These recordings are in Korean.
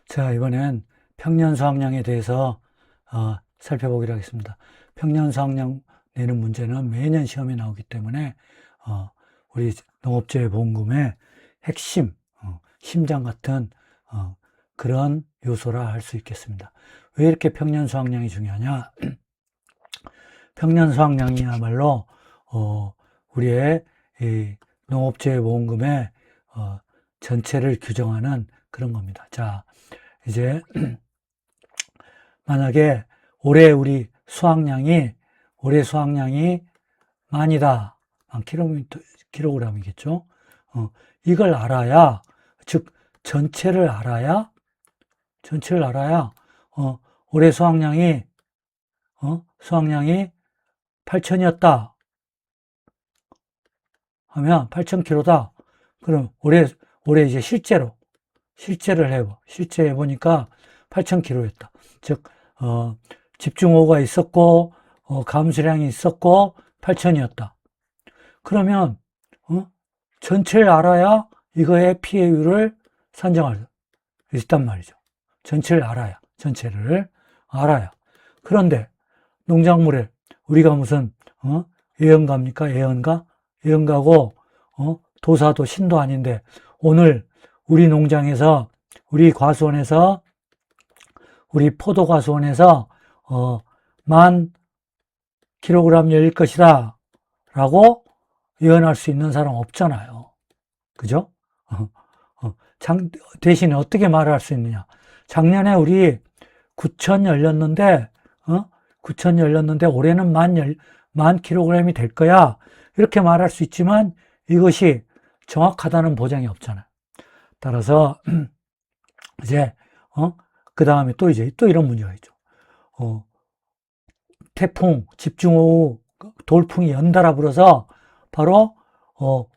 자, 이번엔 평년 수확량에 대해서 살펴보기로 하겠습니다. 평년 수확량 내는 문제는 매년 시험에 나오기 때문에 우리 농업재해보험금의 핵심, 심장 같은 그런 요소라 할 수 있겠습니다. 왜 이렇게 평년 수확량이 중요하냐? 평년 수확량이야말로 우리의 이 농업재해보험금의 전체를 규정하는 그런 겁니다. 자, 이제 만약에 올해 수확량이 만이다. 만 킬로그램이겠죠. 이걸 알아야, 즉 전체를 알아야 올해 수확량이 8,000이었다 하면 8,000kg다. 그럼 올해 이제 실제를 해봐. 실제 해보니까 8,000kg였다. 즉, 집중호우가 있었고, 감수량이 있었고, 8,000이었다. 그러면, 전체를 알아야 이거의 피해율을 산정할 수 있단 말이죠. 전체를 알아야. 그런데, 농작물에, 우리가 무슨, 예언가입니까? 예언가고, 도사도 신도 아닌데, 오늘 우리 농장에서, 우리 과수원에서, 우리 포도과수원에서 10,000kg 열릴 것이다 라고 예언할 수 있는 사람 없잖아요. 그죠? 대신에 어떻게 말을 할 수 있느냐? 작년에 우리 9,000 열렸는데 9,000 열렸는데 올해는 10,000kg이 될 거야. 이렇게 말할 수 있지만 이것이 정확하다는 보장이 없잖아요. 따라서 이제 그 다음에 또 이런 문제가 있죠. 태풍, 집중호우, 돌풍이 연달아 불어서 바로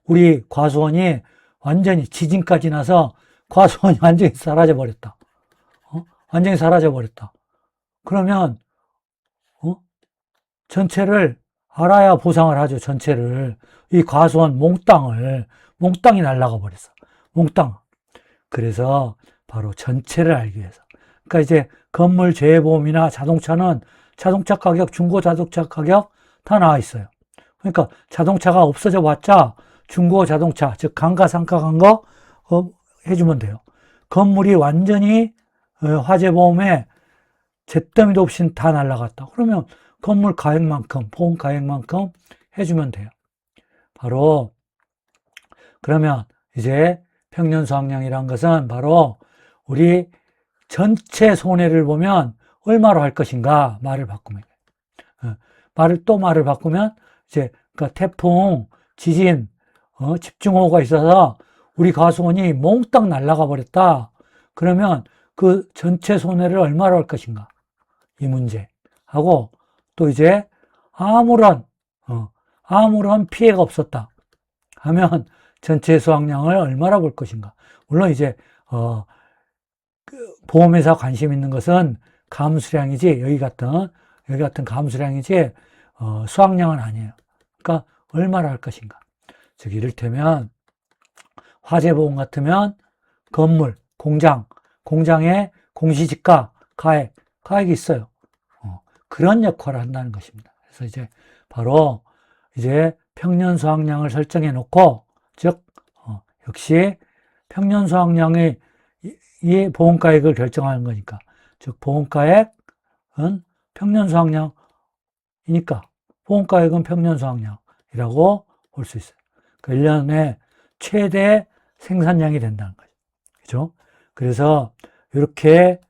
우리 과수원이 완전히 지진까지 나서 과수원이 완전히 사라져 버렸다. 완전히 사라져 버렸다. 그러면 전체를 알아야 보상을 하죠. 전체를. 이 과수원 몽땅이 날아가 버렸어. 몽땅. 그래서 바로 전체를 알기 위해서. 그러니까 이제 건물 재해보험이나 자동차는 자동차 가격, 중고 자동차 가격 다 나와 있어요. 그러니까 자동차가 없어져 봤자 중고 자동차, 즉 감가상가 간 거 해주면 돼요. 건물이 완전히 화재보험에 잿더미도 없이 다 날라갔다. 그러면 건물 가액만큼, 보험 가액만큼 해주면 돼요. 바로 그러면 이제 평년 수확량이란 것은 바로 우리 전체 손해를 보면 얼마로 할 것인가 말을 바꾸면 말을 바꾸면 이제 그러니까 태풍, 지진, 집중호우가 있어서 우리 과수원이 몽땅 날아가 버렸다. 그러면 그 전체 손해를 얼마로 할 것인가 이 문제 하고 또 이제 아무런 피해가 없었다 하면 전체 수확량을 얼마나 볼 것인가. 물론 이제 보험회사 관심 있는 것은 감수량이지 여기 같은 감수량이지 수확량은 아니에요. 그러니까 얼마나 할 것인가. 즉 이를테면 화재보험 같으면 건물, 공장의 공시지가 가액이 있어요. 그런 역할을 한다는 것입니다. 그래서 이제 바로 이제 평년 수확량을 설정해 놓고 즉 역시 평년 수확량의 이 보험가액을 결정하는 거니까 즉 보험가액은 평년 수확량이니까 보험가액은 평년 수확량이라고 볼 수 있어요. 그 1년에 최대 생산량이 된다는 거죠. 그죠? 그래서 이렇게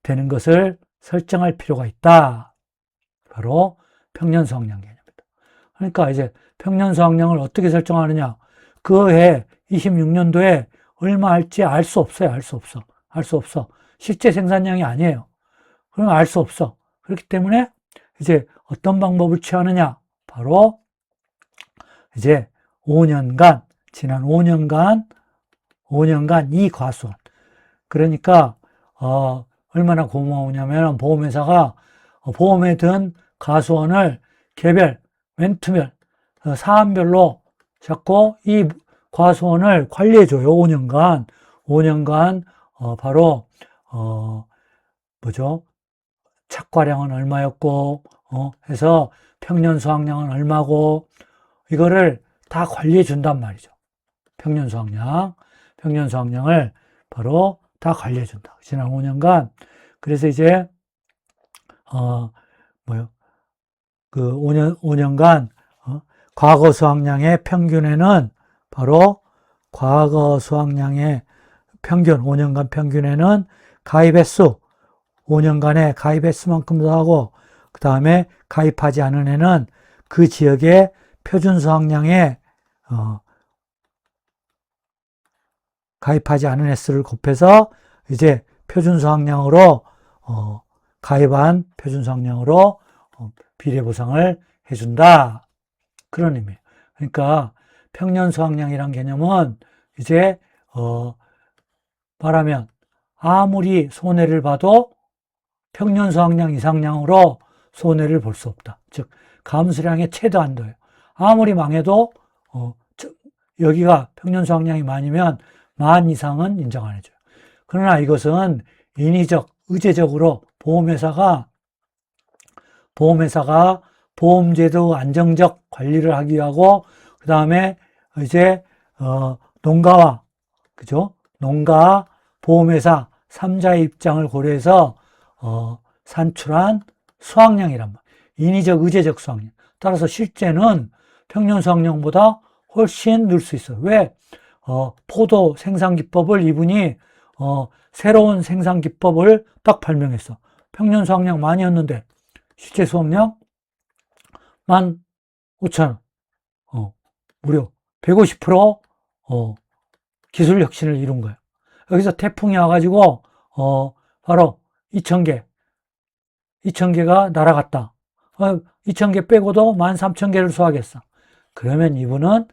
되는 것을 설정할 필요가 있다. 바로 평년 수확량 개념이다. 그러니까 이제 평년 수확량을 어떻게 설정하느냐? 그 해 26년도에 얼마 할지 알 수 없어요. 알 수 없어. 실제 생산량이 아니에요. 그럼 알 수 없어. 그렇기 때문에 이제 어떤 방법을 취하느냐? 바로 이제 지난 5년간 이 과수원. 그러니까 얼마나 고마우냐면 보험회사가 보험에 든 과수원을 개별, 멘트별, 사안별로 자꾸 이 과수원을 관리해줘요. 5년간 바로, 뭐죠? 착과량은 얼마였고, 해서 평년 수확량은 얼마고, 이거를 다 관리해 준단 말이죠. 평년 수확량을 바로 다 관리해 준다. 지난 5년간. 그래서 이제, 뭐요? 그 5년간, 과거 수확량의 평균에는 바로 과거 수확량의 평균, 5년간 평균에는 가입 횟수, 5년간의 가입 횟수만큼 더하고, 그 다음에 가입하지 않은 애는 그 지역의 표준 수확량의, 가입하지 않은 횟수를 곱해서 이제 표준 수확량으로, 가입한 표준 수확량으로 비례 보상을 해준다. 그런 의미예요. 그러니까 평년 수확량이란 개념은 이제, 말하면 아무리 손해를 봐도 평년 수확량 이상량으로 손해를 볼 수 없다. 즉 감수량의 최대 한도예요. 아무리 망해도 여기가 평년 수확량이 만이면 만 이상은 인정 안 해줘요. 그러나 이것은 인위적, 의제적으로 보험회사가 보험제도 안정적 관리를 하기 위하고 그 다음에 이제 농가와 그죠? 농가 보험회사 3자의 입장을 고려해서 산출한 수확량이란 말. 인위적, 의제적 수확량. 따라서 실제는 평년 수확량보다 훨씬 늘 수 있어요. 왜? 포도 생산 기법을 이분이 새로운 생산 기법을 딱 발명했어. 평년 수확량 만이었는데 실제 수확량 15,000원. 무려 150% 기술 혁신을 이룬 거예요. 여기서 태풍이 와가지고 바로 2,000개가 날아갔다. 2,000개 빼고도 13,000개를 수확했어. 그러면 이분은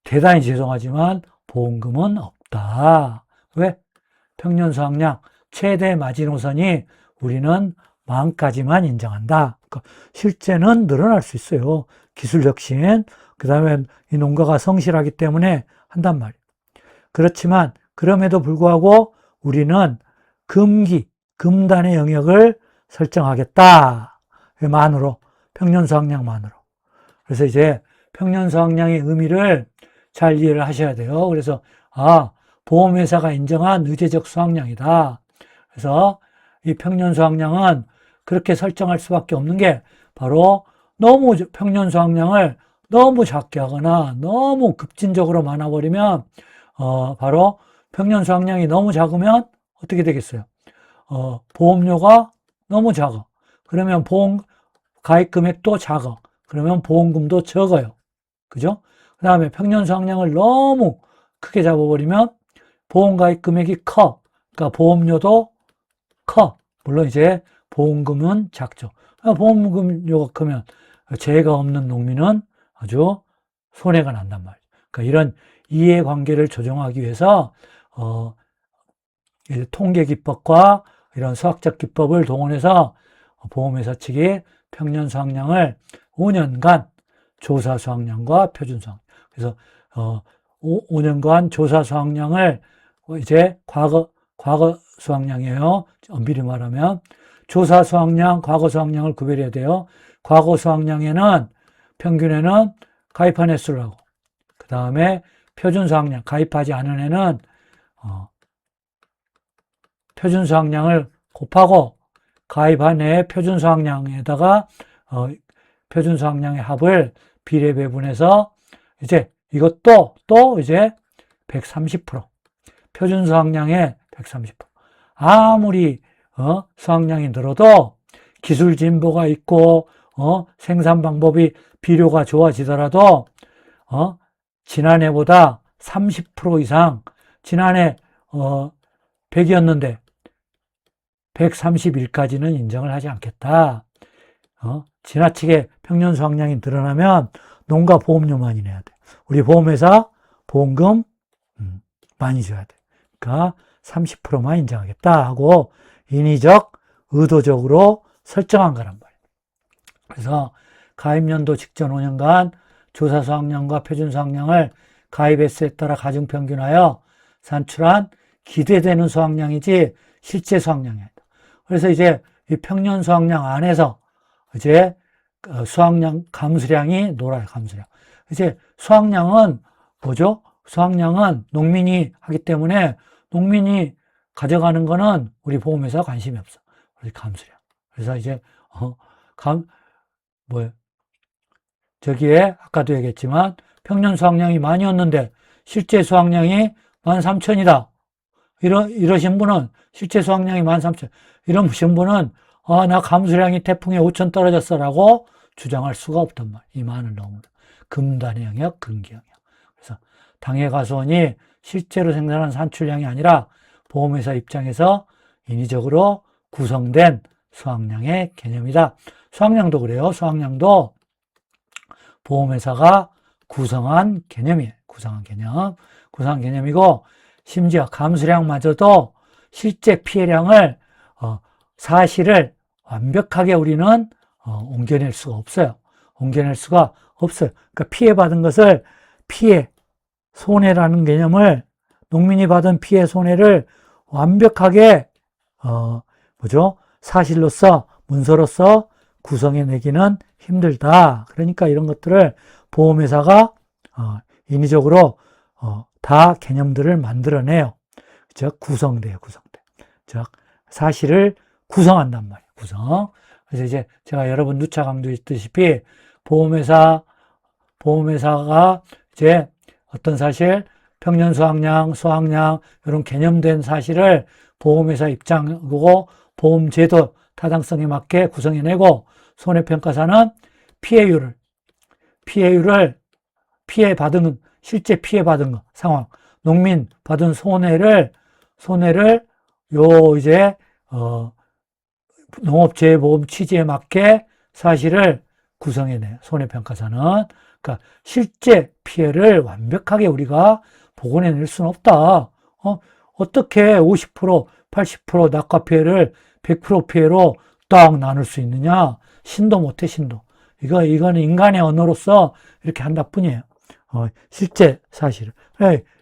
대단히 죄송하지만 보험금은 없다. 왜? 평년 수확량 최대 마지노선이 우리는 만까지만 인정한다. 그러니까 실제는 늘어날 수 있어요. 기술 혁신, 그 다음에 이 농가가 성실하기 때문에 한단 말이에요. 그렇지만 그럼에도 불구하고 우리는 금단의 영역을 설정하겠다. 만으로, 평년 수확량만으로. 그래서 이제 평년 수확량의 의미를 잘 이해를 하셔야 돼요. 그래서 보험회사가 인정한 의제적 수확량이다. 그래서 이 평년 수확량은 그렇게 설정할 수밖에 없는 게 바로 너무 평년 수확량을 너무 작게 하거나 너무 급진적으로 많아버리면 바로 평년 수확량이 너무 작으면 어떻게 되겠어요? 보험료가 너무 작아. 그러면 보험 가입 금액도 작아. 그러면 보험금도 적어요. 그죠? 그 다음에 평년 수확량을 너무 크게 잡아버리면 보험 가입 금액이 커. 그러니까 보험료도 커. 물론 이제 보험금은 작죠. 보험금료가 크면 재해가 없는 농민은 아주 손해가 난단 말이죠. 그러니까 이런 이해관계를 조정하기 위해서 통계 기법과 이런 수학적 기법을 동원해서 보험회사 측이 평년 수확량을 5년간 조사 수확량과 표준 수확량. 그래서 5년간 조사 수확량을 이제 과거 수확량이에요. 엄밀히 말하면 조사 수확량, 과거 수확량을 구별해야 돼요. 과거 수확량에는 평균에는 가입한 횟수를 하고 그 다음에 표준 수확량, 가입하지 않은 애는 표준 수확량을 곱하고 가입한 애의 표준 수확량에다가 표준 수확량의 합을 비례 배분해서 이제 이것도 또 이제 130% 표준 수확량의 130%. 아무리 수확량이 늘어도 기술 진보가 있고 생산 방법이 비료가 좋아지더라도 지난해보다 30% 이상 지난해 100이었는데 131까지는 인정을 하지 않겠다. 지나치게 평년 수확량이 늘어나면 농가 보험료만이 내야 돼. 우리 보험회사 보험금 많이 줘야 돼. 그러니까 30%만 인정하겠다 하고 인위적, 의도적으로 설정한 거란 말이에요. 그래서 가입연도 직전 5년간 조사 수확량과 표준 수확량을 가입 횟수에 따라 가중평균하여 산출한 기대되는 수확량이지 실제 수확량이 아니다. 그래서 이제 이 평년 수확량 안에서 이제 수확량 감수량이 놀아요. 감수량. 이제 수확량은 뭐죠? 수확량은 농민이 하기 때문에 농민이 가져가는 거는 우리 보험회사 관심이 없어. 우리 감수량. 그래서 이제 뭐예요? 저기에 아까도 얘기했지만 평년 수확량이 많이었는데 실제 수확량이 13,000이다. 이러신 분은 실제 수확량이 13,000. 이러신 분은 나 감수량이 태풍에 5,000 떨어졌어라고 주장할 수가 없단 말이야. 이 많은 농을. 금단의 영역, 금기 영역. 그래서 당해가수원이 실제로 생산한 산출량이 아니라 보험회사 입장에서 인위적으로 구성된 수확량의 개념이다. 수확량도 그래요. 수확량도 보험회사가 구성한 개념이에요. 구성한 개념. 구성한 개념이고, 심지어 감수량마저도 실제 피해량을, 사실을 완벽하게 우리는, 옮겨낼 수가 없어요. 옮겨낼 수가 없어요. 그러니까 피해받은 것을 손해라는 개념을, 농민이 받은 피해 손해를 완벽하게, 사실로서, 문서로서 구성해내기는 힘들다. 그러니까 이런 것들을 보험회사가 인위적으로 다 개념들을 만들어내요. 즉 구성돼요. 구성돼. 즉 사실을 구성한단 말이에요. 구성. 그래서 이제 제가 여러 번 누차 강조했다시피 보험회사가 이제 어떤 사실, 평년 수확량, 수확량 이런 개념된 사실을 보험회사 입장이고 보험제도 타당성에 맞게 구성해내고, 손해평가사는 실제 피해받은 거, 상황, 농민 받은 손해를 농업재해보험 취지에 맞게 사실을 구성해내요. 손해평가사는. 그러니까 실제 피해를 완벽하게 우리가 복원해낼 수는 없다. 어떻게 50%, 80% 낙과 피해를 100% 피해로 딱 나눌 수 있느냐? 신도 못해, 신도. 이거는 인간의 언어로서 이렇게 한다 뿐이에요. 실제 사실을.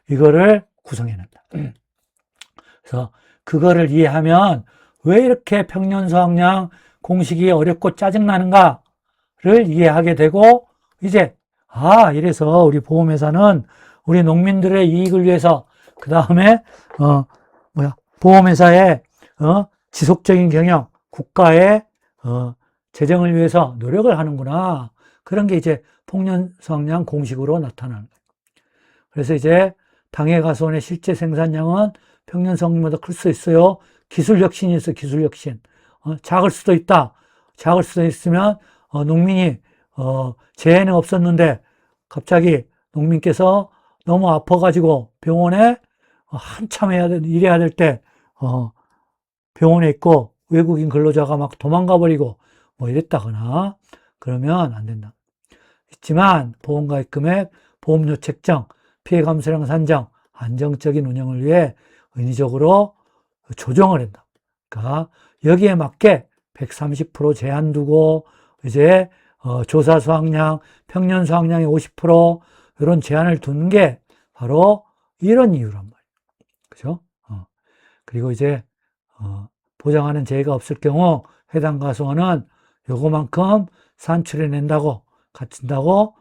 이거를 구성해낸다. 그래서 그거를 이해하면 왜 이렇게 평년 수확량 공식이 어렵고 짜증나는가를 이해하게 되고, 이제, 이래서 우리 보험회사는 우리 농민들의 이익을 위해서, 그 다음에, 보험회사의, 지속적인 경영, 국가의, 재정을 위해서 노력을 하는구나. 그런 게 이제 평년 수확량 공식으로 나타나는 거예요. 그래서 이제 당해가수원의 실제 생산량은 평년 수확량보다 클 수 있어요. 기술 혁신이 있어요. 기술 혁신. 작을 수도 있다. 작을 수도 있으면 농민이 재해는 없었는데 갑자기 농민께서 너무 아파가지고 병원에 한참 일해야 될 때 병원에 있고 외국인 근로자가 막 도망가 버리고 이랬다거나 그러면 안 된다. 있지만 보험가입 금액, 보험료 책정, 피해 감수량 산정, 안정적인 운영을 위해 인위적으로 조정을 한다. 그러니까 여기에 맞게 130% 제한 두고 이제 조사 수확량, 평년 수확량의 50% 이런 제한을 두는 게 바로 이런 이유란 말이에요. 그죠? 그리고 이제 보장하는 재해가 없을 경우 해당 가수원은 요거만큼 산출해낸다고 갖춘다고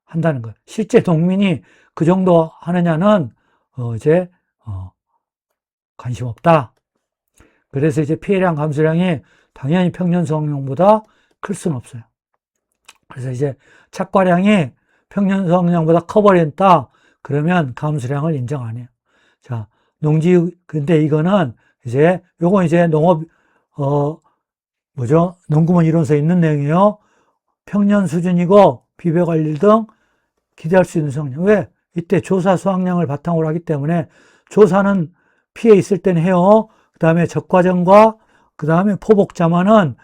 한다는 거예요. 실제 농민이 그 정도 하느냐는 이제 관심 없다. 그래서 이제 피해량 감수량이 당연히 평년 수확량보다 클 수는 없어요. 그래서 이제 착과량이 평년 수확량보다 커버린다. 그러면 감수량을 인정 안 해요. 자, 근데 이거는 이제 요건 이제 농구문 이론서에 있는 내용이에요. 평년 수준이고 비배관리 등 기대할 수 있는 수확량. 왜? 이때 조사 수확량을 바탕으로 하기 때문에 조사는 피해 있을 때는 해요. 그 다음에 적과정과 그 다음에 포복자만은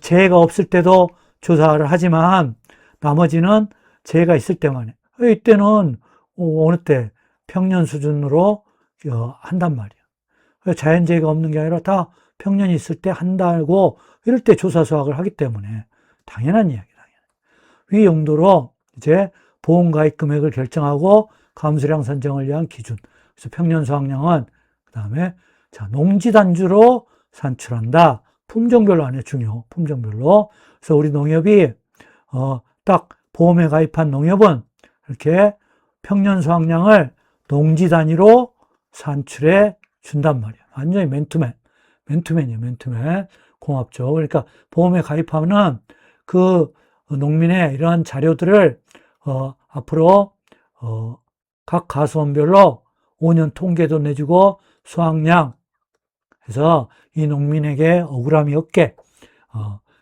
재해가 없을 때도 조사를 하지만 나머지는 재해가 있을 때만 해. 이때는 어느 때 평년 수준으로 한단 말이에요. 자연재해가 없는 게 아니라 다 평년이 있을 때 한다고 이럴 때 조사 수확을 하기 때문에 당연한 이야기다. 이 용도로 이제 보험가입 금액을 결정하고 감수량 선정을 위한 기준. 그래서 평년 수확량은 그 다음에, 자, 농지단주로 산출한다. 품종별로 안에 중요, 품종별로. 그래서 우리 농협이, 딱 보험에 가입한 농협은 이렇게 평년 수확량을 농지 단위로 산출해 준단 말이야. 완전히 맨투맨. 맨투맨이에요, 맨투맨. 공합죠. 그러니까 보험에 가입하면은 그 농민의 이러한 자료들을, 앞으로, 각 가수원별로 5년 통계도 내주고 수확량 해서 이 농민에게 억울함이 없게,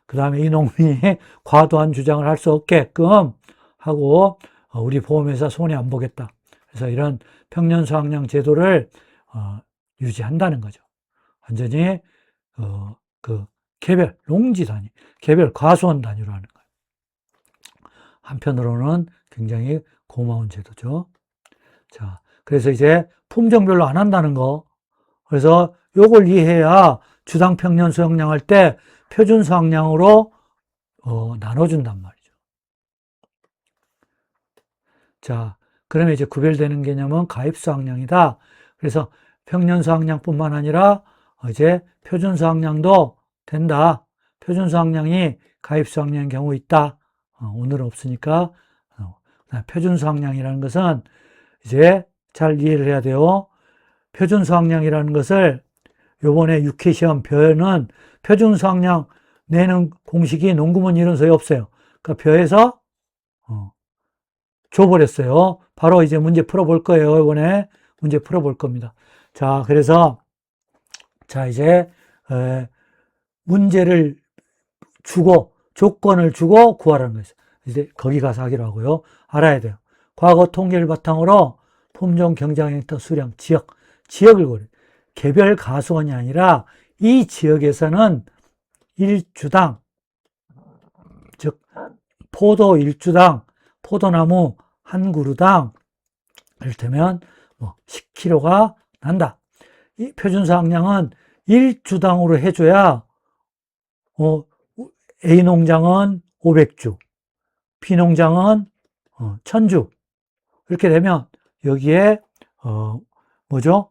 그 다음에 이 농민이 과도한 주장을 할 수 없게끔 하고, 우리 보험회사 손해 안 보겠다. 그래서 이런 평년 수확량 제도를 유지한다는 거죠. 완전히 그 개별 농지 단위, 개별 과수원 단위로 하는 거예요. 한편으로는 굉장히 고마운 제도죠. 자, 그래서 이제 품종별로 안 한다는 거. 그래서 요걸 이해해야 주당 평년 수확량 할 때 표준 수확량으로 나눠준단 말이죠. 자, 그러면 이제 구별되는 개념은 가입 수확량이다. 그래서 평년 수확량뿐만 아니라 이제 표준 수확량도 된다. 표준 수확량이 가입 수확량인 경우 있다. 오늘은 없으니까 표준 수확량이라는 것은 이제 잘 이해를 해야 돼요. 표준 수확량이라는 것을 요번에 6회 시험 벼는 표준 수확량 내는 공식이 농구문 이론서에 없어요. 그러니까 벼에서 줘버렸어요. 바로 이제 문제 풀어볼 거예요. 이번에 문제 풀어볼 겁니다. 자, 그래서 자 이제 문제를 주고 조건을 주고 구하라는 거예요. 이제 거기 가서 하기로 하고요. 알아야 돼요. 과거 통계를 바탕으로 품종, 경장, 헥터, 수량, 지역을 고려. 개별 가수원이 아니라 이 지역에서는 일주당, 즉 포도 일주당, 포도나무 한 그루당 이를테면 뭐 10kg가 난다. 이 표준 수확량은 일주당으로 해줘야 A 농장은 500주, B 농장은 1000주 이렇게 되면 여기에 뭐죠?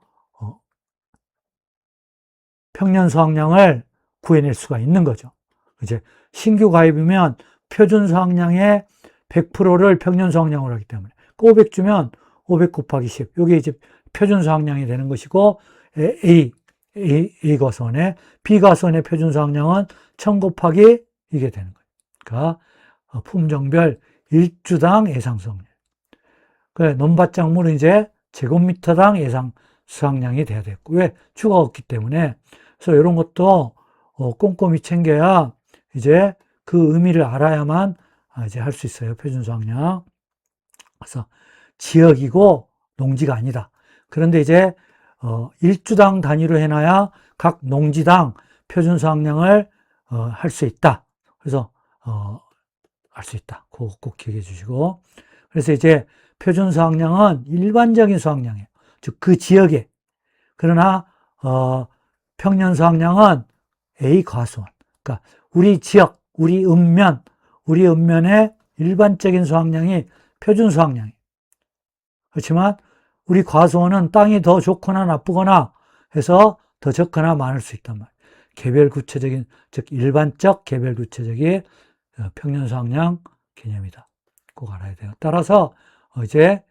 평년 수확량을 구해낼 수가 있는 거죠. 이제 신규 가입이면 표준 수확량의 100%를 평년 수확량으로 하기 때문에 500주면 500 곱하기 10 이게 이제 표준 수확량이 되는 것이고 A 가수원의 B 가수원의 표준 수확량은 1000 곱하기 이게 되는 거예요. 그러니까 품종별 일주당 예상 수확량. 그래 논밭작물은 이제 제곱미터당 예상 수확량이 돼야 되고 왜 주가 없기 때문에 그래서 이런 것도 꼼꼼히 챙겨야 이제 그 의미를 알아야만 이제 할 수 있어요. 표준 수확량. 그래서 지역이고 농지가 아니다. 그런데 이제 일주당 단위로 해놔야 각 농지당 표준 수확량을 할 수 있다. 그래서 알 수 있다. 그거 꼭 기억해 주시고. 그래서 이제 표준 수확량은 일반적인 수확량이에요. 즉 그 지역에. 그러나 평년 수확량은 A 과수원. 그러니까 우리 지역, 우리 읍면의 일반적인 수확량이 표준 수확량이에요. 그렇지만 우리 과수원은 땅이 더 좋거나 나쁘거나 해서 더 적거나 많을 수 있단 말이에요. 개별 구체적인, 즉 일반적 개별 구체적인 평년 수확량 개념이다. 꼭 알아야 돼요. 따라서 이제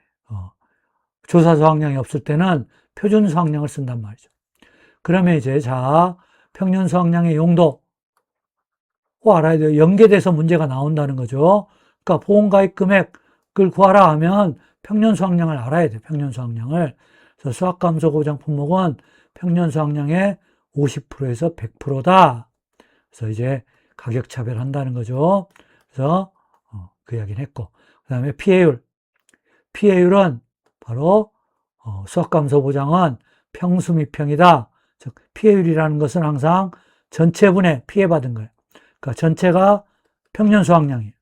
조사 수확량이 없을 때는 표준 수확량을 쓴단 말이죠. 그러면 이제 자 평년 수확량의 용도 꼭 알아야 돼요. 연계돼서 문제가 나온다는 거죠. 그러니까 보험가입 금액을 구하라 하면 평년 수확량을 알아야 돼요. 평년 수확량을. 그래서 수확감소 고장 품목은 평년 수확량의 50%에서 100%다. 그래서 이제 가격 차별한다는 거죠. 그래서 그 이야기는 했고, 그 다음에 피해율. 피해율은 바로 수확감소 보장은 평수 미평이다. 즉 피해율이라는 것은 항상 전체분의 피해받은 거예요. 그러니까 전체가 평년 수확량이에요.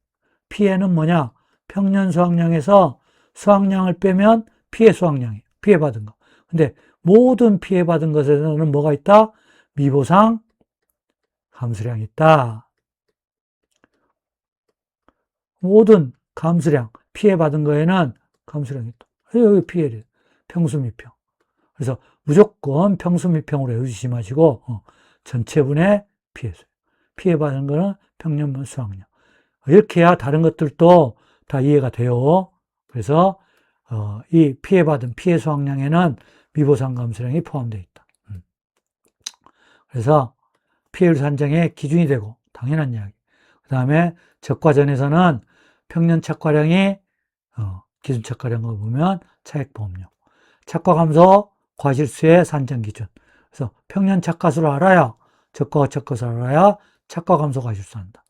피해는 뭐냐? 평년 수확량에서 수확량을 빼면 피해 수확량이에요. 피해받은 거. 근데 모든 피해받은 것에서는 뭐가 있다? 미보상 감수량이 있다. 모든 감수량, 피해받은 거에는 감수량이 있다. 여기 피해를 평수 미평. 그래서 무조건 평수 미평으로 해주시지 마시고, 전체분의 피해수. 피해받은 거는 평년분 수확량. 이렇게 해야 다른 것들도 다 이해가 돼요. 그래서, 이 피해받은 피해 수확량에는 미보상 감소량이 포함되어 있다. 그래서 피해율 산정의 기준이 되고, 당연한 이야기. 그 다음에 적과전에서는 평년 착과량이, 기준 착과량을 보면 차액보험료. 착과 감소 과실수의 산정 기준. 그래서 평년 착과수를 알아야 적과와 적과수를 알아야 착과 감소 과실수 한다.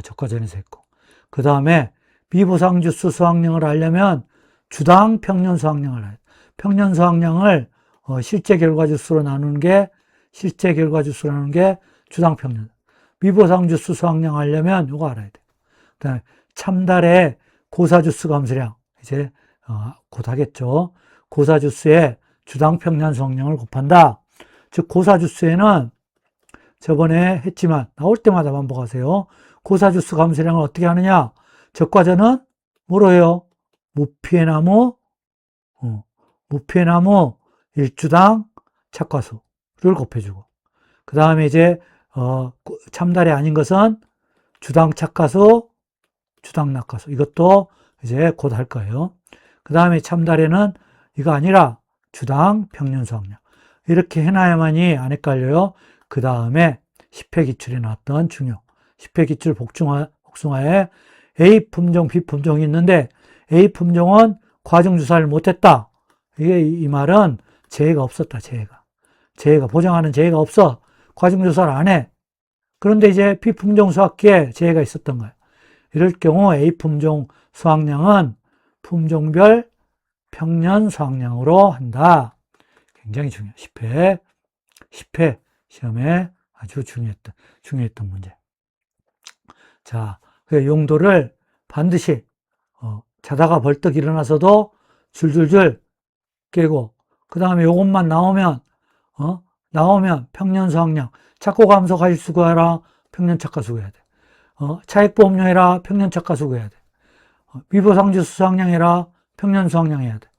적과전에서 했고. 그 다음에 미보상주수 수확량을 알려면 주당 평년 수확량을 알아야 돼. 평년 수확량을 실제 결과주수로 나누는 게 주당 평년. 미보상주수 수확량 알려면 이거 알아야 돼. 그 다음에 참달의 고사주수 감소량. 이제 곧 하겠죠. 고사주수의 주당 평년 수확량을 곱한다. 즉 고사주수에는 저번에 했지만 나올 때마다 반복하세요. 고사주수 감소량을 어떻게 하느냐? 적과전은 뭐로 해요? 무피해나무 1주당 착과수를 곱해주고, 그 다음에 이제 참달이 아닌 것은 주당 착과수, 주당 낙과수, 이것도 이제 곧 할 거예요. 그 다음에 참달에는 이거 아니라 주당 평년 수확량, 이렇게 해놔야만이 안 헷갈려요. 그 다음에 10회 기출에 나왔던 중요 10회 기출 복숭아에 A 품종, B 품종이 있는데 A 품종은 과정주사를 못했다. 이 말은 재해가 없었다. 재해가 보장하는 재해가 없어. 과정조사를 안 해. 그런데 이제 B 품종 수확기에 재해가 있었던 거예요. 이럴 경우 A 품종 수확량은 품종별 평년 수확량으로 한다. 굉장히 중요해요. 10회 시험에 아주 중요했던 문제. 자, 그 용도를 반드시 자다가 벌떡 일어나서도 줄줄줄 깨고, 그 다음에 요것만 나오면 평년 수확량, 착고 감소 과실수 구해라, 평년 착과수 구해야 돼. 차액보험료 해라, 평년 착과수 구해야 돼. 미보상주수 수확량 해라, 평년 수확량 해야 돼.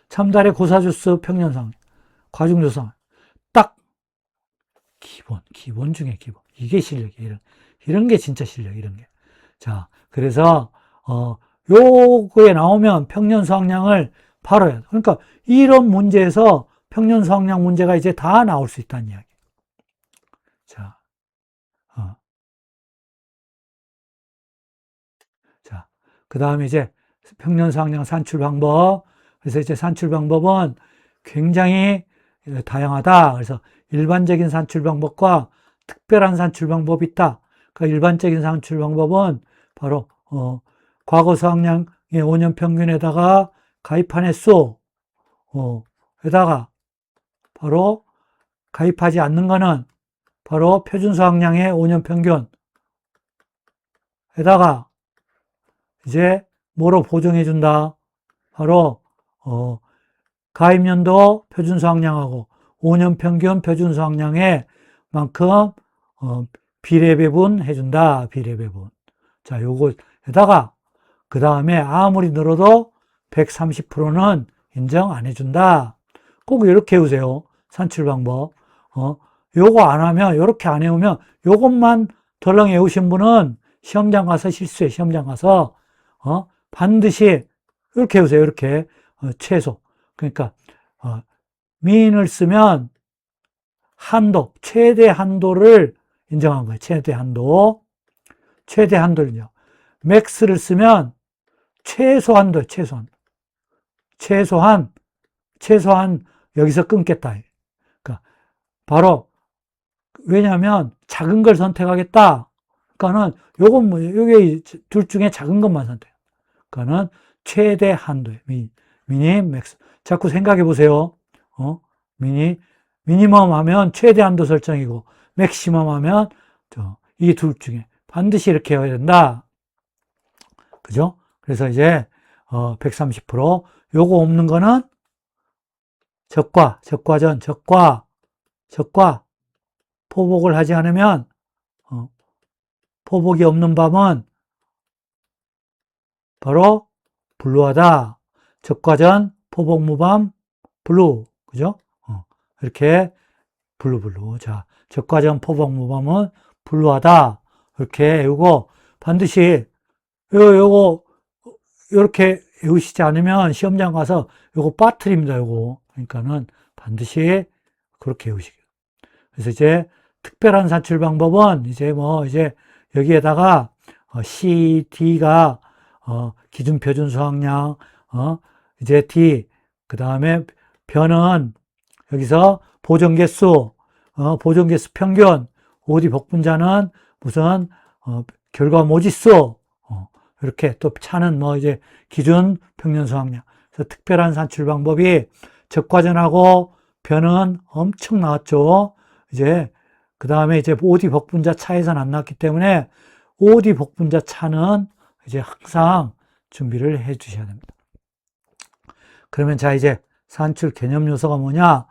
참달의 고사주수 평년 수확량, 과중조사. 딱 기본 중에 기본. 이게 실력이에요. 이런 게 진짜 실력, 이런 게. 자, 그래서 요거에 나오면 평년 수확량을 바로 해야 돼. 그러니까 이런 문제에서 평년 수확량 문제가 이제 다 나올 수 있다는 이야기. 자, 그 다음에 이제 평년 수확량 산출 방법. 그래서 이제 산출 방법은 굉장히 다양하다. 그래서 일반적인 산출 방법과 특별한 산출 방법이 있다. 그러니까 일반적인 산출 방법은 바로 과거 수확량의 5년 평균에다가 가입한 횟수 에다가 바로 가입하지 않는 거는 바로 표준 수확량의 5년 평균에다가 이제 뭐로 보정해 준다? 바로 가입연도 표준 수확량하고 5년 평균 표준 수확량의 만큼 비례 배분 해준다. 비례 배분. 자, 요거에다가 그 다음에 아무리 늘어도 130%는 인정 안 해준다. 꼭 이렇게 해오세요. 산출 방법. 요거 안 하면, 요렇게 안 해오면, 요것만 덜렁 해오신 분은 시험장 가서 실수해. 시험장 가서 반드시 이렇게 해오세요. 이렇게 최소. 그러니까 미인을 쓰면 한도, 최대 한도를 인정한 거예요. 최대 한도. 최대 한도를 인정. 맥스를 쓰면 최소 한도, 최소한 여기서 끊겠다. 그러니까 바로 왜냐하면 작은 걸 선택하겠다. 그러니까는 요게 둘 중에 작은 것만 선택. 그러니까는 최대 한도에 미니 맥스. 자꾸 생각해 보세요. 미니멈 하면 최대 한도 설정이고 맥시멈 하면 이 둘 중에 반드시 이렇게 해야 된다. 그죠? 그래서 이제 130% 요거 없는 거는 적과전, 포복을 하지 않으면 포복이 없는 밤은 바로 블루하다. 적과전, 포복 무밤, 블루. 그죠? 이렇게 블루. 자, 적과전 포복 모범은 블루하다. 이렇게 외우고 반드시 요거 이렇게 외우시지 않으면 시험장 가서 요거 빠뜨립니다. 요거. 그러니까는 반드시 그렇게 외우시게. 그래서 이제 특별한 산출 방법은 이제 여기에다가 C, D가 기준 표준 수확량, 이제 D, 그 다음에 변은 여기서 보존 개수 평균, OD 복분자는 무슨 결과 모지수, 이렇게 또 차는 이제 기준 평균 수확량. 그래서 특별한 산출 방법이 적과전하고 변은 엄청 나왔죠. 이제 그 다음에 이제 OD 복분자 차에서는 안 나왔기 때문에 OD 복분자 차는 이제 항상 준비를 해 주셔야 됩니다. 그러면 자, 이제 산출 개념 요소가 뭐냐?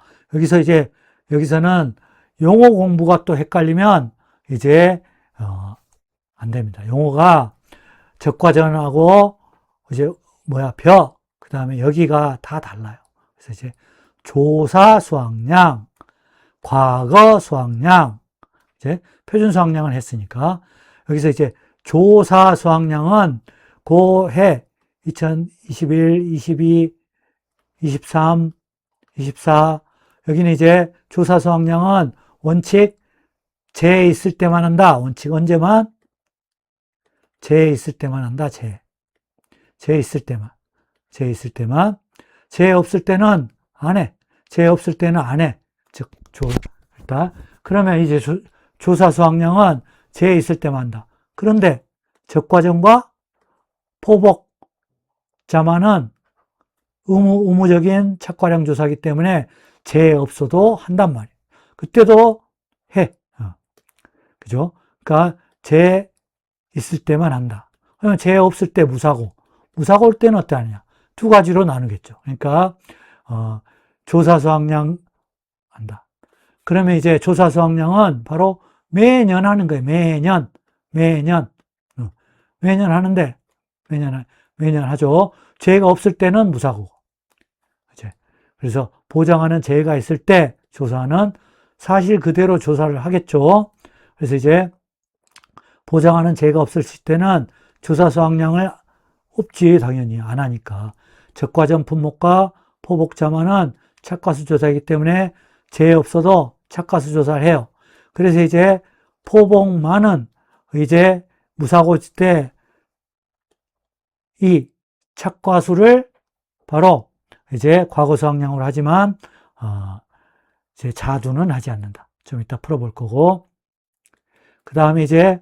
여기서는 용어 공부가 또 헷갈리면 이제 안 됩니다. 용어가 적과전하고 이제 그 다음에 여기가 다 달라요. 그래서 이제 조사 수확량, 과거 수확량, 이제 표준 수확량을 했으니까 여기서 이제 조사 수확량은 고해 2021, 22, 23, 24 여기는 이제 조사 수확량은 원칙 재해 있을 때만 한다. 원칙 언제만? 재해 있을 때만 한다. 재해 있을 때만. 재해 있을 때만. 재해 없을 때는 안 해. 재해 없을 때는 안 해. 즉 일단 그러면 이제 조사 수확량은 재해 있을 때만 한다. 그런데 적과전과 포복자만은 의무적인 착과량 조사이기 때문에 재해 없어도 한단 말이에요. 그때도 해. 그죠? 그러니까 재해 있을 때만 한다. 그러면 재해 없을 때 무사고 올 때는 어떻게 하느냐? 두 가지로 나누겠죠. 그러니까 조사 수확량 한다. 그러면 이제 조사 수확량은 바로 매년 하는 거예요. 매년 하는데 매년 하죠. 재해가 없을 때는 무사고. 그래서 보장하는 재해가 있을 때 조사는 사실 그대로 조사를 하겠죠. 그래서 이제 보장하는 재해가 없을 때는 조사 수확량을 없지, 당연히 안 하니까. 적과전 품목과 포복자만은 착과수 조사이기 때문에 재해 없어도 착과수 조사를 해요. 그래서 이제 포복만은 이제 무사고일 때 이 착과수를 바로 이제 과거 수확량으로 하지만 이제 자두는 하지 않는다. 좀 이따 풀어볼 거고. 그 다음에 이제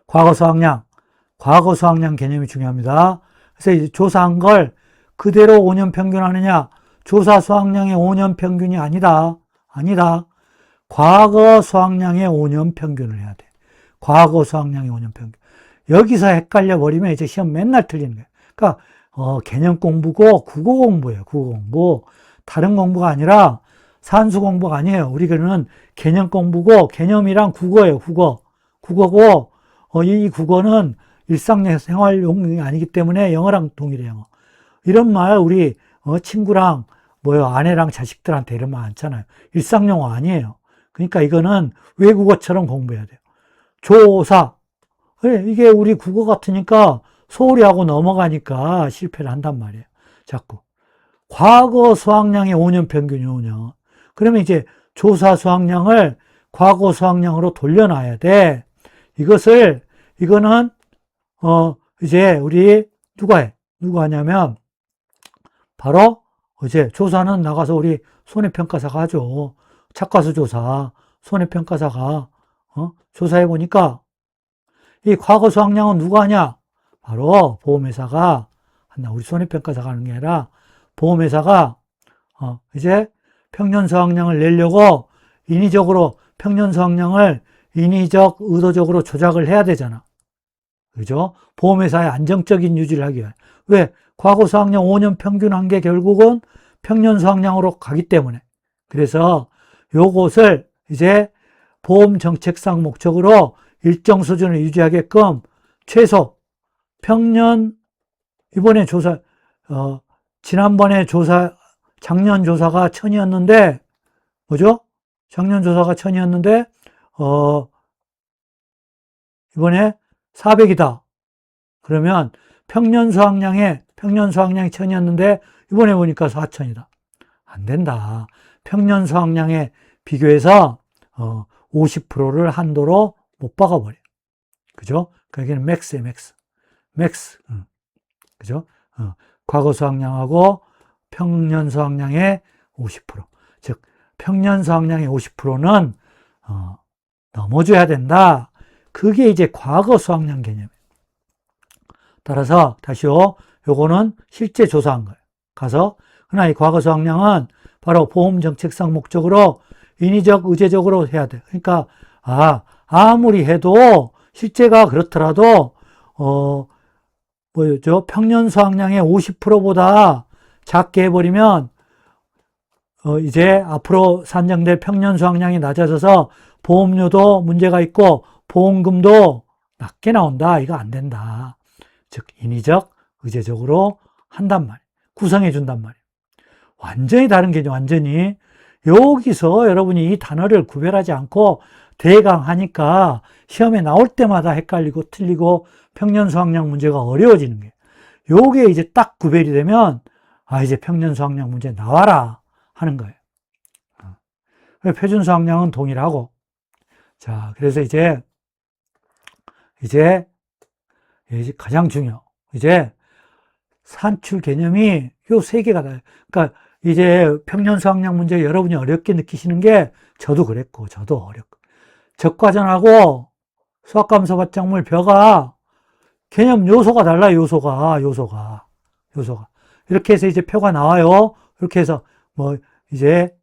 과거 수확량 개념이 중요합니다. 그래서 이제 조사한 걸 그대로 5년 평균 하느냐? 조사 수확량의 5년 평균이 아니다. 과거 수확량의 5년 평균을 해야 돼. 과거 수확량의 5년 평균. 여기서 헷갈려 버리면 이제 시험 맨날 틀리는 거예요. 그러니까 개념 공부고 국어 공부예요. 국어 공부. 다른 공부가 아니라 산수 공부가 아니에요. 우리는 개념 공부고 개념이랑 국어예요. 국어고 이 국어는 일상생활용이 아니기 때문에 영어랑 동일해요. 영어. 이런 말 우리 친구랑 아내랑 자식들한테 이런 말 않잖아요. 일상용어 아니에요. 그러니까 이거는 외국어처럼 공부해야 돼요. 조사. 이게 우리 국어 같으니까 소홀히 하고 넘어가니까 실패를 한단 말이에요. 자꾸. 과거 수확량의 5년 평균이 5년. 그러면 이제 조사 수확량을 과거 수확량으로 돌려놔야 돼. 이거는 이제 우리 누가 하냐면 바로 이제 조사는 나가서 우리 손해평가사가 하죠. 착과수 조사. 손해평가사가 조사해 보니까 이 과거 수확량은 누가 하냐? 바로 보험회사가 한다. 우리 손해평가사가 하는 게 아니라 보험회사가 이제 평년 수확량을 내려고 평년 수확량을 인위적, 의도적으로 조작을 해야 되잖아. 그죠? 보험회사의 안정적인 유지를 하기 위해. 왜? 과거 수확량 5년 평균 한 게 결국은 평년 수확량으로 가기 때문에. 그래서 요것을 이제 보험 정책상 목적으로 일정 수준을 유지하게끔 최소 평년 이번에 조사 지난번에 작년 조사가 1000이었는데 뭐죠? 작년 조사가 1000이었는데, 이번에 400이다. 그러면 평년 수확량이 1000이었는데, 이번에 보니까 4000이다. 안 된다. 평년 수확량에 비교해서, 50%를 한도로 못 박아버려. 그죠? 여기는 맥스에 맥스. 맥스. 그죠? 과거 수확량하고 평년 수확량의 50%. 즉, 평년 수확량의 50%는, 넘어줘야 된다. 그게 이제 과거 수확량 개념이에요. 따라서, 다시요. 요거는 실제 조사한 거예요. 가서, 그러나 이 과거 수확량은 바로 보험 정책상 목적으로 인위적, 의제적으로 해야 돼. 그러니까, 아무리 해도 실제가 그렇더라도, 뭐였죠? 평년 수확량의 50%보다 작게 해버리면, 이제 앞으로 산정될 평년 수확량이 낮아져서 보험료도 문제가 있고 보험금도 낮게 나온다. 이거 안 된다. 즉, 인위적, 의제적으로 한단 말이에요. 구성해 준단 말이에요. 완전히 다른 개념, 완전히. 여기서 여러분이 이 단어를 구별하지 않고 대강 하니까 시험에 나올 때마다 헷갈리고 틀리고 평년 수확량 문제가 어려워지는 거예요. 요게 이제 딱 구별이 되면, 이제 평년 수확량 문제 나와라 하는 거예요. 표준 수확량은 동일하고. 자, 그래서 이제 가장 중요. 이제 산출 개념이 요 세 개가 다. 그러니까 이제 평년 수확량 문제 여러분이 어렵게 느끼시는 게 저도 그랬고, 저도 어렵고. 적과전하고 수학감사 받작물 벼가 개념 요소가 달라요, 요소가. 이렇게 해서 이제 표가 나와요. 이렇게 해서 이제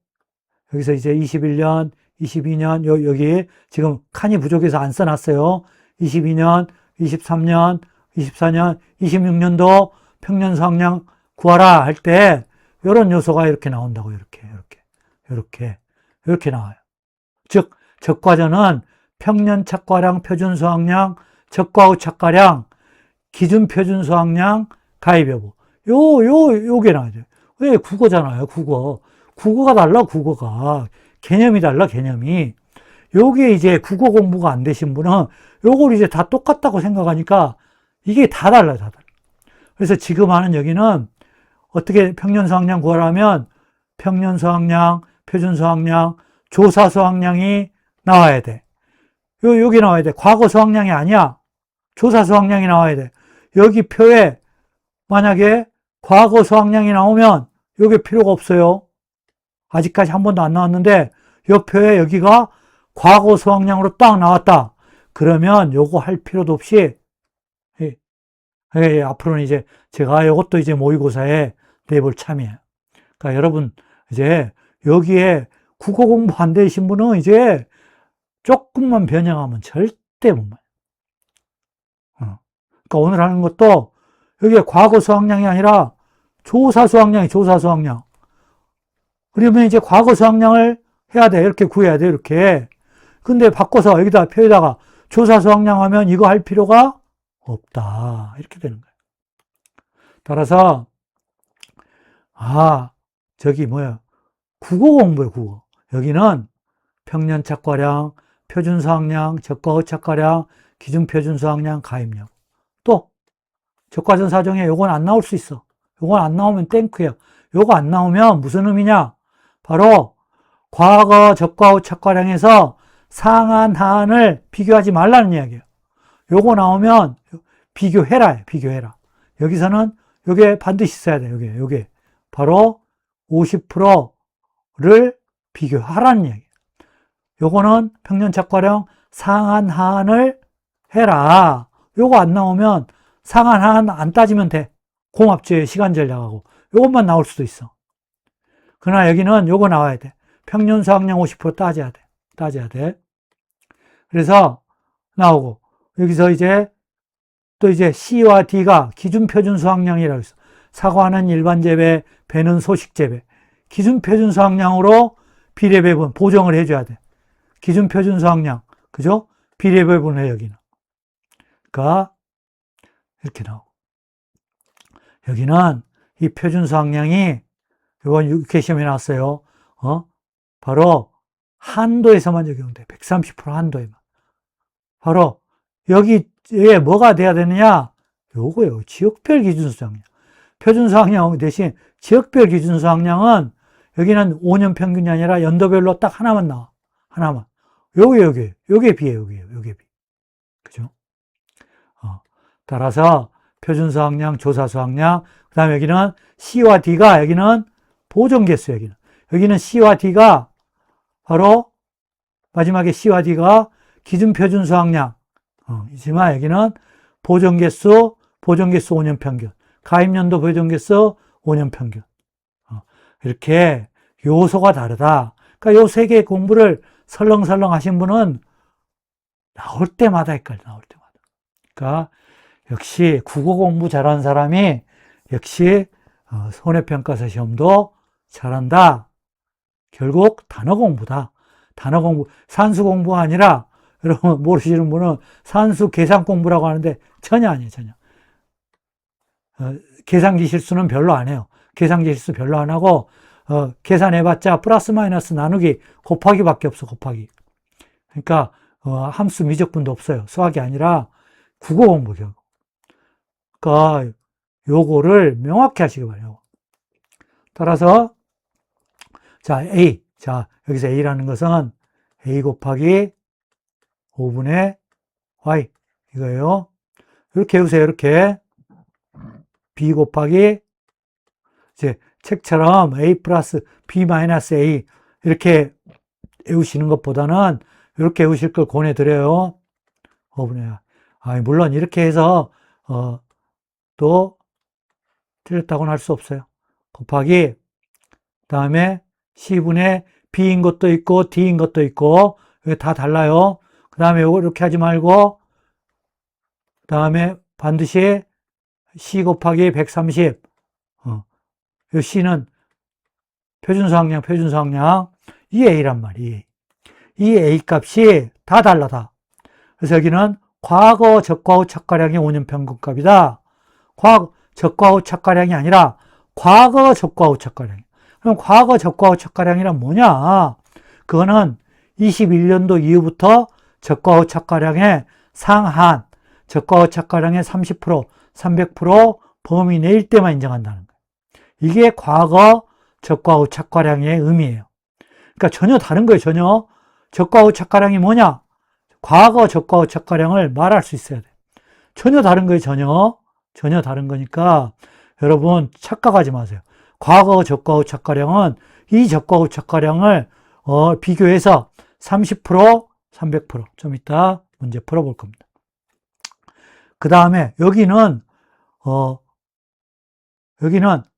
여기서 이제 21년, 22년, 여기 지금 칸이 부족해서 안 써놨어요. 22년, 23년, 24년, 26년도 평년 수확량 구하라 할 때 이런 요소가 이렇게 나온다고. 이렇게 나와요. 즉, 적과전은 평년 착과량, 표준 수확량, 적과 후 착과량, 기준 표준 수확량, 가입 여부. 요게 나와야 돼요. 왜? 국어잖아요, 국어. 국어가 달라, 국어가. 개념이 달라, 개념이. 요게 이제 국어 공부가 안 되신 분은 요걸 이제 다 똑같다고 생각하니까 이게 다 달라요, 다 달라요. 그래서 지금 하는 여기는 어떻게 평년 수확량 구하라면 평년 수확량, 표준 수확량, 조사 수확량이 나와야 돼. 여기 나와야 돼. 과거 수확량이 아니야. 조사 수확량이 나와야 돼. 여기 표에 만약에 과거 수확량이 나오면 여기 필요가 없어요. 아직까지 한 번도 안 나왔는데 이 표에 여기가 과거 수확량으로 딱 나왔다. 그러면 요거 할 필요도 없이 앞으로는 이제 제가 이것도 이제 모의고사에 내볼 참이에요. 그러니까 여러분 이제 여기에 국어 공부 안 되신 분은 이제 조금만 변형하면 절대 못 맞아요. 그러니까 오늘 하는 것도 여기에 과거 수확량이 아니라 조사 수확량이 조사 수확량. 그러면 이제 과거 수확량을 해야 돼. 이렇게 구해야 돼. 이렇게. 근데 바꿔서 여기다 표에다가 조사 수확량 하면 이거 할 필요가 없다. 이렇게 되는 거예요. 따라서 저기 국어 공부예요, 국어. 여기는 평년 착과량, 표준 수확량, 적과 후 착과량, 기준 표준 수확량, 가입력. 또 적과전 사정에 요건 안 나올 수 있어. 요건 안 나오면 땡크예요. 요거 안 나오면 무슨 의미냐? 바로 과거 적과 후 착과량에서 상한, 하한을 비교하지 말라는 이야기예요. 요거 나오면 비교해라. 여기서는 요게 반드시 써야 돼. 요게 바로 50%를 비교하라는 이야기예요. 요거는 평년 착과량 상한, 하한을 해라. 요거 안 나오면 상한, 하한 안 따지면 돼. 공합주의 시간 전략하고. 요것만 나올 수도 있어. 그러나 여기는 요거 나와야 돼. 평년 수확량 50% 따져야 돼. 그래서 나오고, 여기서 또 이제 C와 D가 기준 표준 수확량이라고 있어. 사과는 일반 재배, 배는 소식 재배. 기준 표준 수확량으로 비례 배분 보정을 해줘야 돼. 기준 표준 수확량, 그죠? 비례 배분을 해, 여기는. 그러니까 이렇게 나오고. 여기는 이 표준 수확량이 이번 6회 시험에 나왔어요. 바로 한도에서만 적용돼. 130% 한도에만. 바로 여기에 뭐가 돼야 되느냐? 요거요. 지역별 기준수학량. 표준수학량 대신 지역별 기준수학량은 여기는 5년 평균이 아니라 연도별로 딱 하나만 나와. 하나만. 요게 B예요. 요게 B. 그죠? 따라서 표준수학량, 조사수학량, 그 다음에 여기는 C와 D가, 여기는 보존개수, 여기는 C와 D가 바로 마지막에 C와 D가 기준표준수학량, 이지만 여기는 보존개수 5년 평균, 가입연도 보존개수 5년 평균. 이렇게 요소가 다르다. 그러니까 요 세 개의 공부를 설렁설렁 하신 분은 나올 때마다 헷갈려, 나올 때마다. 그러니까 역시 국어 공부 잘하는 사람이 역시 손해평가서 시험도 잘한다. 결국 단어 공부다. 단어 공부, 산수 공부가 아니라 여러분 모르시는 분은 산수 계산 공부라고 하는데 전혀 아니에요, 전혀. 계산기 실수는 별로 안 해요. 계산기 실수 별로 안 하고 계산해봤자 플러스 마이너스 나누기 곱하기밖에 없어, 곱하기. 그러니까 함수 미적분도 없어요. 수학이 아니라 국어 공부 결국. 그러니까 요거를 명확히 하시기 바래요. 따라서 자 A, 자 여기서 A라는 것은 A 곱하기 5분의 Y 이거예요. 이렇게 해보세요. 이렇게 B 곱하기 이제 책처럼 A 플러스 B 마이너스 A 이렇게 외우시는 것보다는 이렇게 외우실 걸 권해드려요. 5분의 물론 이렇게 해서 또 틀렸다고는 할 수 없어요. 곱하기 다음에 C분의 B인 것도 있고 D인 것도 있고 이게 다 달라요. 그 다음에 이렇게 하지 말고 그 다음에 반드시 C 곱하기 130 이 C는 표준수학량 이 A란 말이에요. 이 A 값이 다 달라 다. 그래서 여기는 과거 적과 후 착가량이 5년 평균값이다. 과거 적과 후 착가량이 아니라 과거 적과 후 착가량. 그럼 과거 적과 후 착가량이란 뭐냐? 그거는 21년도 이후부터 적과 후 착가량의 상한, 적과 후 착가량의 30%, 300% 범위 내일 때만 인정한다는 거예요. 이게 과거 적과 후 착가량의 의미예요. 그러니까 전혀 다른 거예요, 전혀. 적과 후 착가량이 뭐냐? 과거 적과 후 착가량을 말할 수 있어야 돼요. 전혀 다른 거예요, 전혀 다른 거니까 여러분 착각하지 마세요. 과거 적과 후 착가량은 이 적과 후 착가량을 비교해서 30%, 300%좀 이따 문제 풀어볼 겁니다. 그 다음에 여기는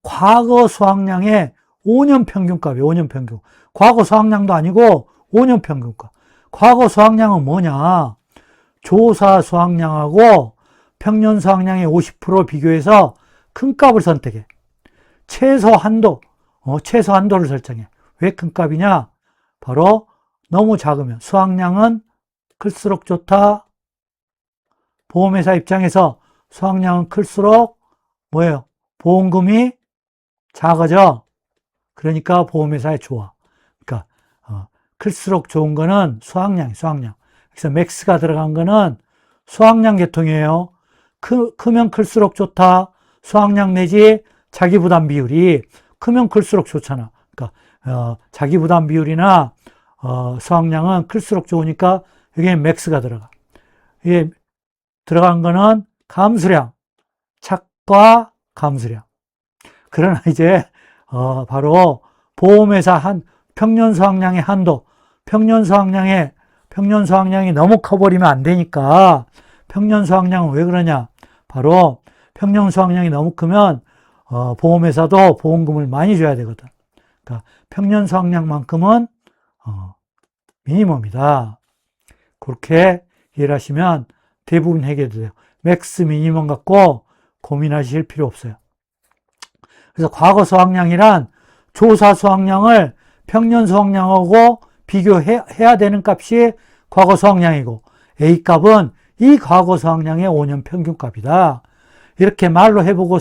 과거 수학량의 5년 평균값이에요. 5년 평균. 과거 수학량도 아니고 5년 평균값. 과거 수학량은 뭐냐? 조사 수학량하고 평년 수학량의 50% 비교해서 큰 값을 선택해. 최소 한도를 설정해. 왜 큰 값이냐? 바로 너무 작으면 수학량은 클수록 좋다. 보험회사 입장에서 수학량은 클수록 뭐예요? 보험금이 작아져. 그러니까 보험회사에 좋아. 그러니까 클수록 좋은 거는 수학량. 그래서 맥스가 들어간 거는 수학량 계통이에요. 크면 클수록 좋다. 수학량 내지 자기부담 비율이 크면 클수록 좋잖아. 그러니까 자기부담 비율이나 수학량은 클수록 좋으니까 여기에 맥스가 들어가. 이게 들어간 거는 감수량, 착과 감수량. 그러나 이제 바로 보험회사 평년 수학량의 한도, 평년 수학량이 너무 커버리면 안 되니까 평년 수학량은 왜 그러냐? 바로 평년 수학량이 너무 크면 보험회사도 보험금을 많이 줘야 되거든. 그러니까 평년 수학량만큼은 미니멈이다. 그렇게 이해를 하시면 대부분 해결돼요. 맥스 미니멈 갖고 고민하실 필요 없어요. 그래서 과거 수학량이란 조사 수학량을 평년 수학량하고 비교해야 되는 값이 과거 수학량이고 A 값은 이 과거 수학량의 5년 평균값이다. 이렇게 말로 해보고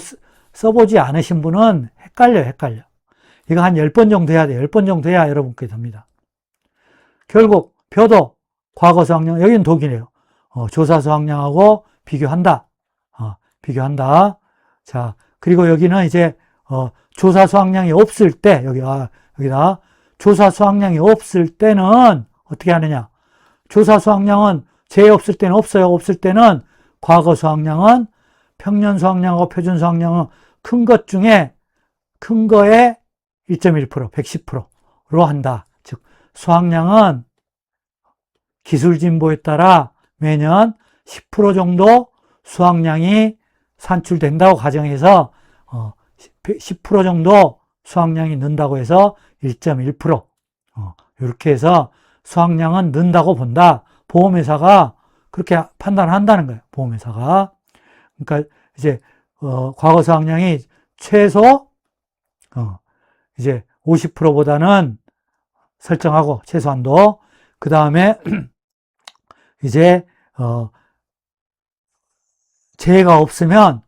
써보지 않으신 분은 헷갈려. 이거 한 10번 정도 해야 돼요. 10번 정도 해야 여러분께 됩니다. 결국 벼도 과거 수확량, 여기는 독이네요. 조사 수확량하고 비교한다. 비교한다. 자, 그리고 여기는 이제 조사 수확량이 없을 때, 여기다 조사 수확량이 없을 때는 어떻게 하느냐? 조사 수확량은 제 없을 때는 없어요. 없을 때는 과거 수확량은 평년 수확량하고 표준 수확량은 큰 것 중에 큰 거에 1.1%, 110%로 한다. 즉 수확량은 기술 진보에 따라 매년 10% 정도 수확량이 산출된다고 가정해서 10% 정도 수확량이 는다고 해서 1.1%, 이렇게 해서 수확량은 는다고 본다. 보험회사가 그렇게 판단한다는 거예요. 보험회사가. 그러니까 이제 과거 수확량이 최소 이제 50%보다는 설정하고 최소한도, 그 다음에 이제 재해가 없으면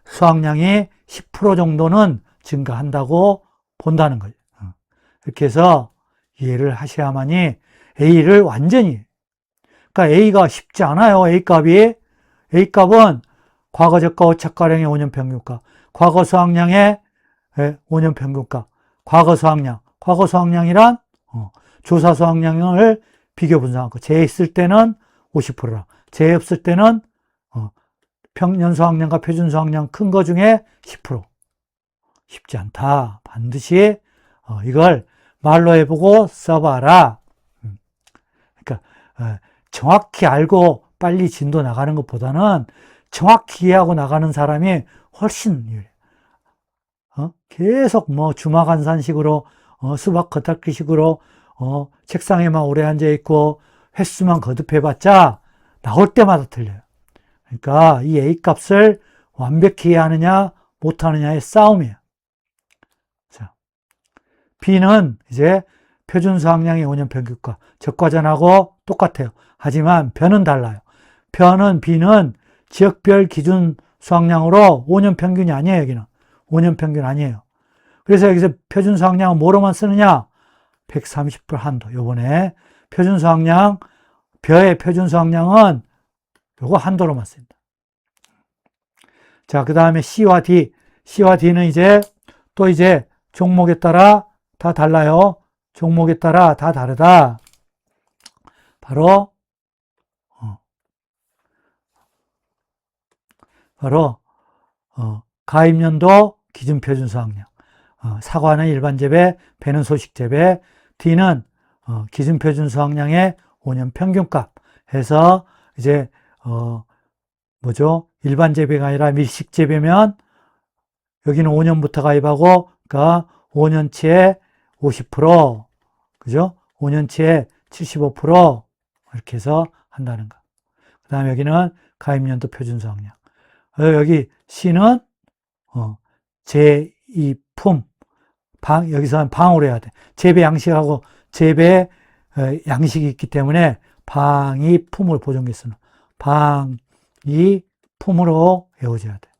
수확량이 10% 정도는 증가한다고 본다는 거예요. 이렇게 해서 이해를 하셔야만이 A를 완전히, 그러니까 A가 쉽지 않아요. A값은 과거 저가 오차가량의 5년 평균값, 과거 수확량의 5년 평균값, 과거 수확량이란 조사 수확량을 비교 분석하고, 재해 있을 때는 50%라, 재해 없을 때는 평년 수확량과 표준 수확량 큰 거 중에 10%. 쉽지 않다. 반드시 이걸 말로 해보고 써봐라. 그러니까 정확히 알고 빨리 진도 나가는 것보다는 정확히 이해하고 나가는 사람이 훨씬 유리해. 계속 뭐 주마간산식으로 수박 겉핥기식으로 책상에만 오래 앉아있고 횟수만 거듭해봤자 나올 때마다 틀려요. 그러니까 이 A값을 완벽히 이해하느냐 못하느냐의 싸움이에요. 자, B는 이제 표준 수확량의 5년 평균값, 적과전하고 똑같아요. 하지만 변은 달라요. B는 지역별 기준 수확량으로 5년 평균이 아니에요. 여기는 5년 평균 아니에요. 그래서 여기서 표준 수확량은 뭐로만 쓰느냐? 130% 한도. 요번에 표준 수확량, 벼의 표준 수확량은 요거 한도로만 씁니다. 자, 그 다음에 C와 D는 이제 또 이제 종목에 따라 다 달라요. 종목에 따라 다 다르다. 바로 가입년도 기준 표준 수확량. 사과는 일반 재배, 배는 소식 재배. D는 기준 표준 수확량의 5년 평균값 해서 이제 일반 재배가 아니라 밀식 재배면 여기는 5년부터 가입하고, 그러니까 5년치에 50%, 그죠? 5년치에 75% 이렇게 해서 한다는 거. 그 다음에 여기는 가입년도 표준 수확량. 여기 C는 제2품, 여기서는 방으로 해야 돼. 재배 양식하고 재배 양식이 있기 때문에 방이 품을 보존개수는 방이 품으로 외워져야 돼.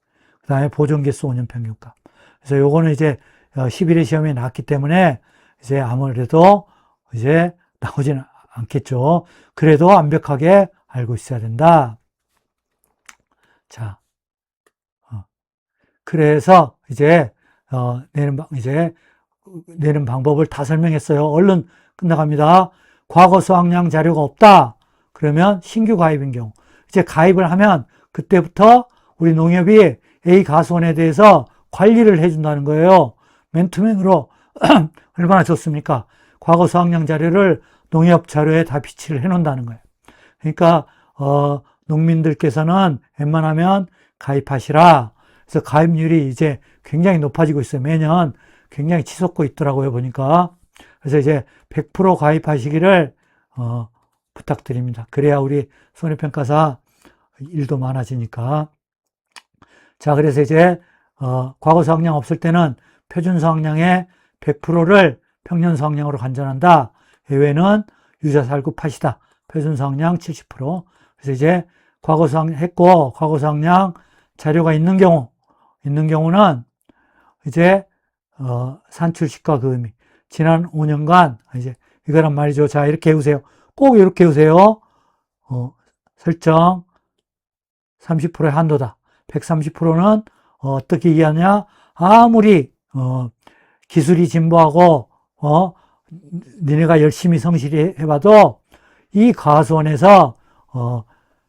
그 다음에 보존개수 5년 평균값. 그래서 요거는 이제 11회 시험에 나왔기 때문에 이제 아무래도 이제 나오지는 않겠죠. 그래도 완벽하게 알고 있어야 된다. 자, 그래서 이제 내는 방법을 다 설명했어요. 얼른 끝나갑니다. 과거 수확량 자료가 없다. 그러면 신규 가입인 경우, 이제 가입을 하면 그때부터 우리 농협이 A 가수원에 대해서 관리를 해준다는 거예요. 맨투맨으로 얼마나 좋습니까? 과거 수확량 자료를 농협 자료에 다 비치를 해놓는다는 거예요. 그러니까 농민들께서는 웬만하면 가입하시라. 그래서 가입률이 이제 굉장히 높아지고 있어요. 매년 굉장히 치솟고 있더라고요, 보니까. 그래서 이제 100% 가입하시기를 부탁드립니다. 그래야 우리 손해평가사 일도 많아지니까. 자, 그래서 이제 과거 수확량 없을 때는 표준 수확량의 100%를 평년 수확량으로 간전한다. 예외는 유자살구 팥이다. 표준 수확량 70%. 그래서 이제 과거 수확량 했고, 과거 수확량 자료가 있는 경우는 이제 산출시가 그 의미, 지난 5년간 이제 이거란 말이죠. 자, 이렇게 해보세요. 꼭 이렇게 해보세요. 설정 30%의 한도다. 130%는 어떻게 이해하냐? 아무리 기술이 진보하고 니네가 열심히 성실히 해봐도 이 과수원에서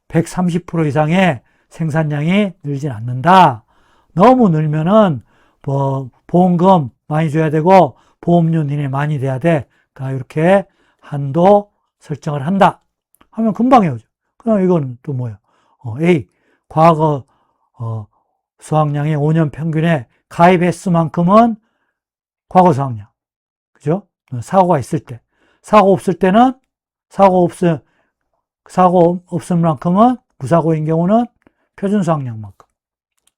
130% 이상의 생산량이 늘진 않는다. 너무 늘면은 보험금 많이 줘야 되고 보험료 니네 많이 돼야 돼. 그러니까 이렇게 한도 설정을 한다 하면 금방 해오죠. 그럼 이거는 또 뭐예요? A, 과거 수확량의 5년 평균에 가입 횟수만큼은 과거 수확량, 그죠? 사고가 있을 때, 사고 없을 때는 사고 없을 만큼은, 무사고인 경우는 표준 수확량만큼,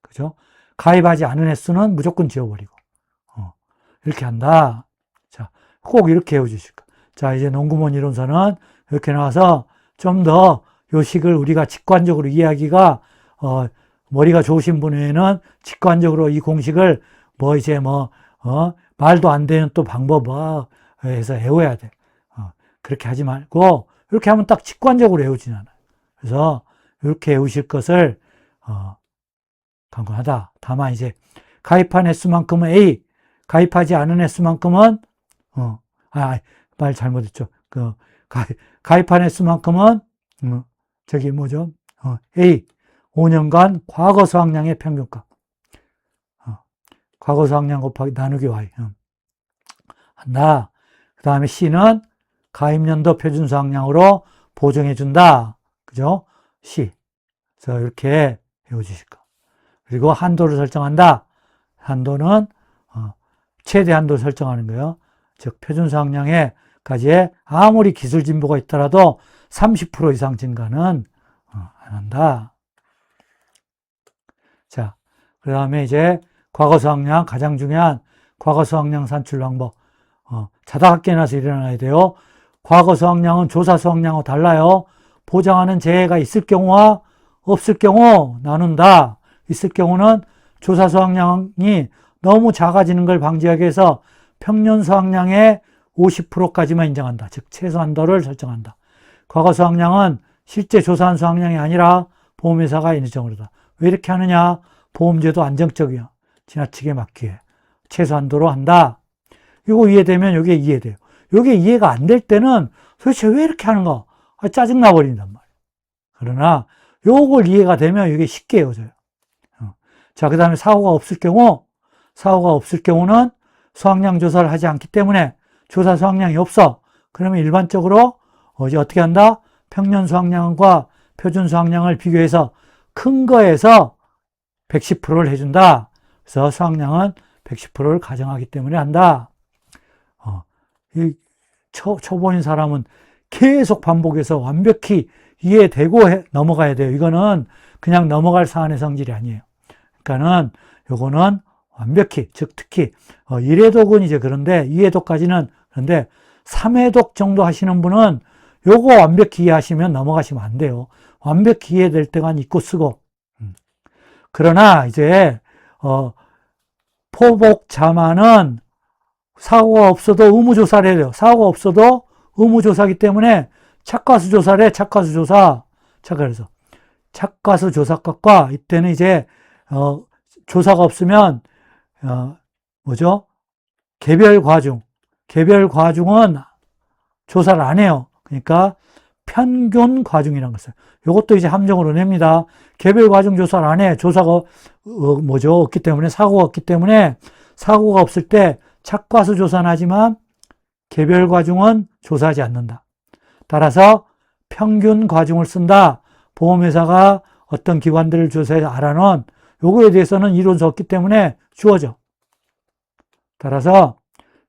그죠? 가입하지 않은 횟수는 무조건 지워버리고 이렇게 한다. 자, 꼭 이렇게 해주실 거예요. 자, 이제 농구몬 이론서는 이렇게 나와서 좀 더 요식을 우리가 직관적으로 이해하기가 머리가 좋으신 분에는 직관적으로 이 공식을 말도 안 되는 또 방법에서 외워야 돼. 그렇게 하지 말고 이렇게 하면 딱 직관적으로 외우진 않아요. 그래서 이렇게 외우실 것을 강구하다. 다만 이제 가입한 횟수만큼은 A, 가입하지 않은 횟수만큼은 말 잘못했죠. 가입한 횟수만큼은 A, 5년간 과거 수확량의 평균값. 과거 수확량 곱하기 나누기 Y. 한다. 그 다음에 C는 가입연도 표준 수확량으로 보정해준다. 그죠? C. 그래서 이렇게 외워주실 거. 그리고 한도를 설정한다. 한도는 최대 한도를 설정하는 거예요. 즉 표준 수확량에까지의 아무리 기술 진보가 있더라도 30% 이상 증가는 안 한다. 자, 그 다음에 이제 과거 수확량, 가장 중요한 과거 수확량 산출 방법. 자다가 깨어나서 일어나야 돼요. 과거 수확량은 조사 수확량하고 달라요. 보장하는 재해가 있을 경우와 없을 경우 나눈다. 있을 경우는 조사 수확량이 너무 작아지는 걸 방지하기 위해서 평년 수확량의 50%까지만 인정한다. 즉 최소 한도를 설정한다. 과거 수확량은 실제 조사한 수확량이 아니라 보험회사가 인정을 한다. 왜 이렇게 하느냐? 보험제도 안정적이야. 지나치게 막기 위해. 최소 한도로 한다. 이거 이해되면 이게 이해돼요. 이게 이해가 안 될 때는 도대체 왜 이렇게 하는가? 짜증나 버린단 말이에요. 그러나 요걸 이해가 되면 이게 쉽게 헤어져요. 자, 그 다음에 사고가 없을 경우는 수확량 조사를 하지 않기 때문에 조사 수확량이 없어. 그러면 일반적으로 이제 어떻게 한다? 평년 수확량과 표준 수확량을 비교해서 큰 거에서 110%를 해준다. 그래서 수확량은 110%를 가정하기 때문에 한다. 초보인 사람은 계속 반복해서 완벽히 이해되고 넘어가야 돼요. 이거는 그냥 넘어갈 사안의 성질이 아니에요. 그러니까는 요거는 완벽히, 즉 특히 1회독은 이제 그런데 2회독까지는 그런데 3회독 정도 하시는 분은 요거 완벽히 이해하시면 넘어가시면 안 돼요. 완벽히 이해될 때가 있고 쓰고. 그러나 이제 포복 자만은 사고가 없어도 의무조사를 해야 돼요. 사고가 없어도 의무조사이기 때문에 착과수 조사를 해. 착과수 조사. 자, 그래서 착과수 조사값과 이때는 이제 조사가 없으면 개별 과중. 개별 과중은 조사를 안 해요. 그러니까 평균 과중이라는 것을. 이것도 이제 함정으로 냅니다. 개별 과중 조사를 안 해. 조사가 없기 때문에, 사고가 없기 때문에 사고가 없을 때 착과수 조사는 하지만 개별 과중은 조사하지 않는다. 따라서 평균 과중을 쓴다. 보험회사가 어떤 기관들을 조사해서 알아놓은 요거에 대해서는 이론서 없기 때문에 주어져. 따라서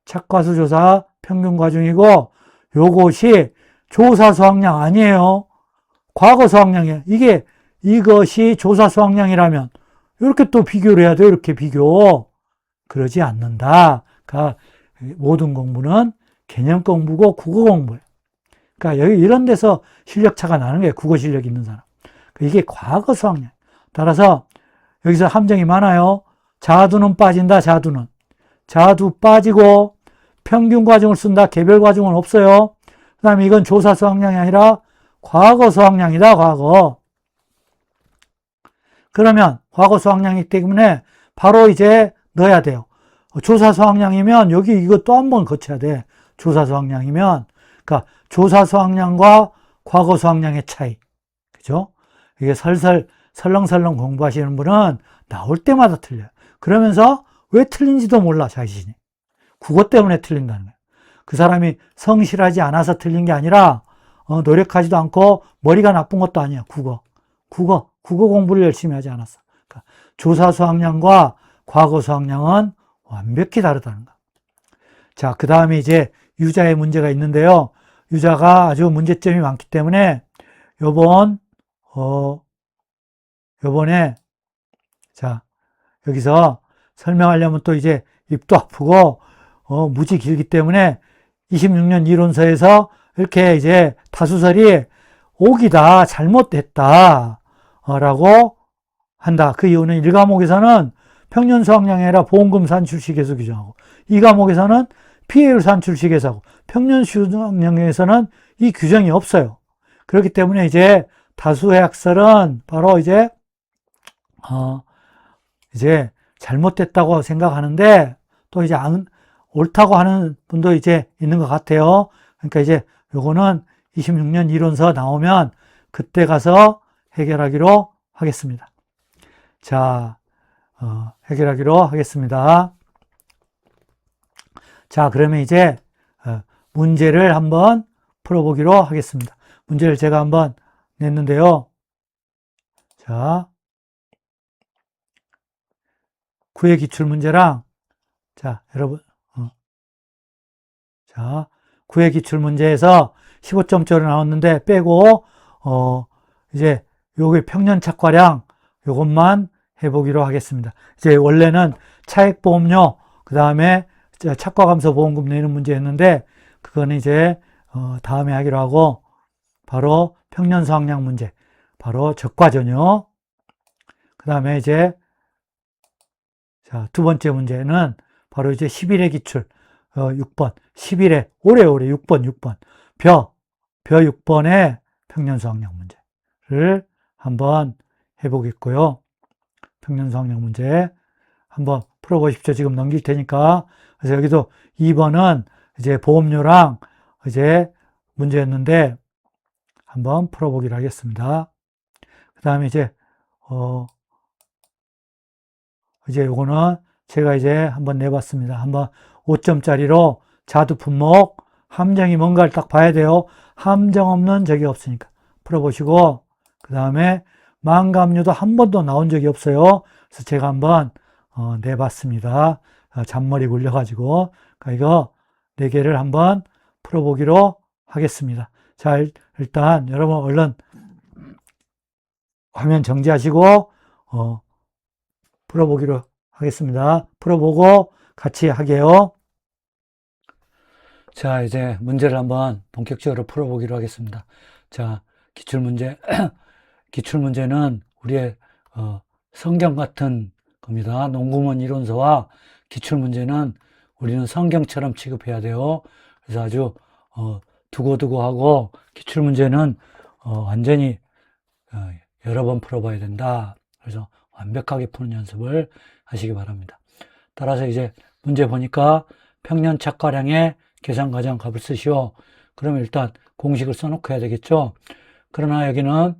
착과수 조사 평균 과중이고 요것이 조사 수확량 아니에요. 과거 수확량이에요. 이것이 조사 수확량이라면 이렇게 또 비교를 해야 돼요. 이렇게 비교. 그러지 않는다. 그러니까 모든 공부는 개념 공부고 국어 공부예요. 그러니까 여기 이런 데서 실력 차가 나는 거예요. 국어 실력 있는 사람. 이게 과거 수확량. 따라서 여기서 함정이 많아요. 자두는 빠진다. 자두 빠지고 평균 과중을 쓴다. 개별 과중은 없어요. 그 다음에 이건 조사 수학량이 아니라 과거 수학량이다. 과거. 그러면 과거 수학량이기 때문에 바로 이제 넣어야 돼요. 조사 수학량이면 여기 이거 또 한 번 거쳐야 돼. 조사 수학량이면. 그러니까 조사 수학량과 과거 수학량의 차이. 그죠? 이게 설렁설렁 공부하시는 분은 나올 때마다 틀려요. 그러면서 왜 틀린지도 몰라, 자신이. 국어 때문에 틀린다는 거예요. 그 사람이 성실하지 않아서 틀린 게 아니라, 노력하지도 않고 머리가 나쁜 것도 아니야, 국어 공부를 열심히 하지 않았어. 그러니까 조사 수학량과 과거 수학량은 완벽히 다르다는 거. 자, 그 다음에 이제 유자의 문제가 있는데요. 유자가 아주 문제점이 많기 때문에 요번에 자, 여기서 설명하려면 또 이제 입도 아프고 무지 길기 때문에 26년 이론서에서 이렇게 이제 다수설이 옥이다, 잘못됐다 라고 한다. 그 이유는 1과목에서는 평년 수학량이 아니라 보험금 산출시 계수 규정하고 2과목에서는 피해율 산출시 계수하고 평년 수학량에서는 이 규정이 없어요. 그렇기 때문에 이제 다수해학설은 바로 이제 잘못됐다고 생각하는데 또 이제 옳다고 하는 분도 이제 있는 것 같아요. 그러니까 이제 요거는 26년 이론서 나오면 그때 가서 해결하기로 하겠습니다. 자, 해결하기로 하겠습니다. 자, 그러면 이제 문제를 한번 풀어보기로 하겠습니다. 문제를 제가 한번 냈는데요. 자, 구의 기출문제랑, 자, 여러분, 자, 구의 기출문제에서 15점짜리 나왔는데 빼고, 이제 요게 평년 착과량, 요것만 해보기로 하겠습니다. 이제 원래는 차액보험료, 그 다음에 착과감소 보험금 내는 문제였는데, 그거는 이제, 다음에 하기로 하고, 바로 평년 수학량 문제, 바로 적과전요. 그 다음에 이제, 자, 두 번째 문제는 바로 이제 11회 기출, 6번, 11회, 올해 6번, 벼 6번의 평년 수학량 문제를 한번 해보겠고요. 평년 수학량 문제 한번 풀어보십시오. 지금 넘길 테니까. 그래서 여기도 2번은 이제 보험료랑 이제 문제였는데 한번 풀어보기로 하겠습니다. 그 다음에 이제 요거는 제가 이제 한번 내봤습니다. 한번 5점짜리로 자두 품목, 함정이 뭔가를 딱 봐야 돼요. 함정 없는 적이 없으니까. 풀어보시고, 그 다음에 망감류도 한 번도 나온 적이 없어요. 그래서 제가 한번 내봤습니다. 잔머리 굴려가지고. 그러니까 이거 4개를 한번 풀어보기로 하겠습니다. 자, 일단 여러분 얼른 화면 정지하시고 풀어보기로 하겠습니다. 풀어보고 같이 하게요. 자, 이제 문제를 한번 본격적으로 풀어보기로 하겠습니다. 자, 기출문제. 기출문제는 우리의 성경 같은 겁니다. 농구문 이론서와 기출문제는 우리는 성경처럼 취급해야 돼요. 그래서 아주 두고두고하고 기출문제는 완전히 여러 번 풀어봐야 된다. 그래서 완벽하게 푸는 연습을 하시기 바랍니다. 따라서 이제 문제 보니까 평년 착과량의 계산과정 값을 쓰시오. 그러면 일단 공식을 써놓고 해야 되겠죠. 그러나 여기는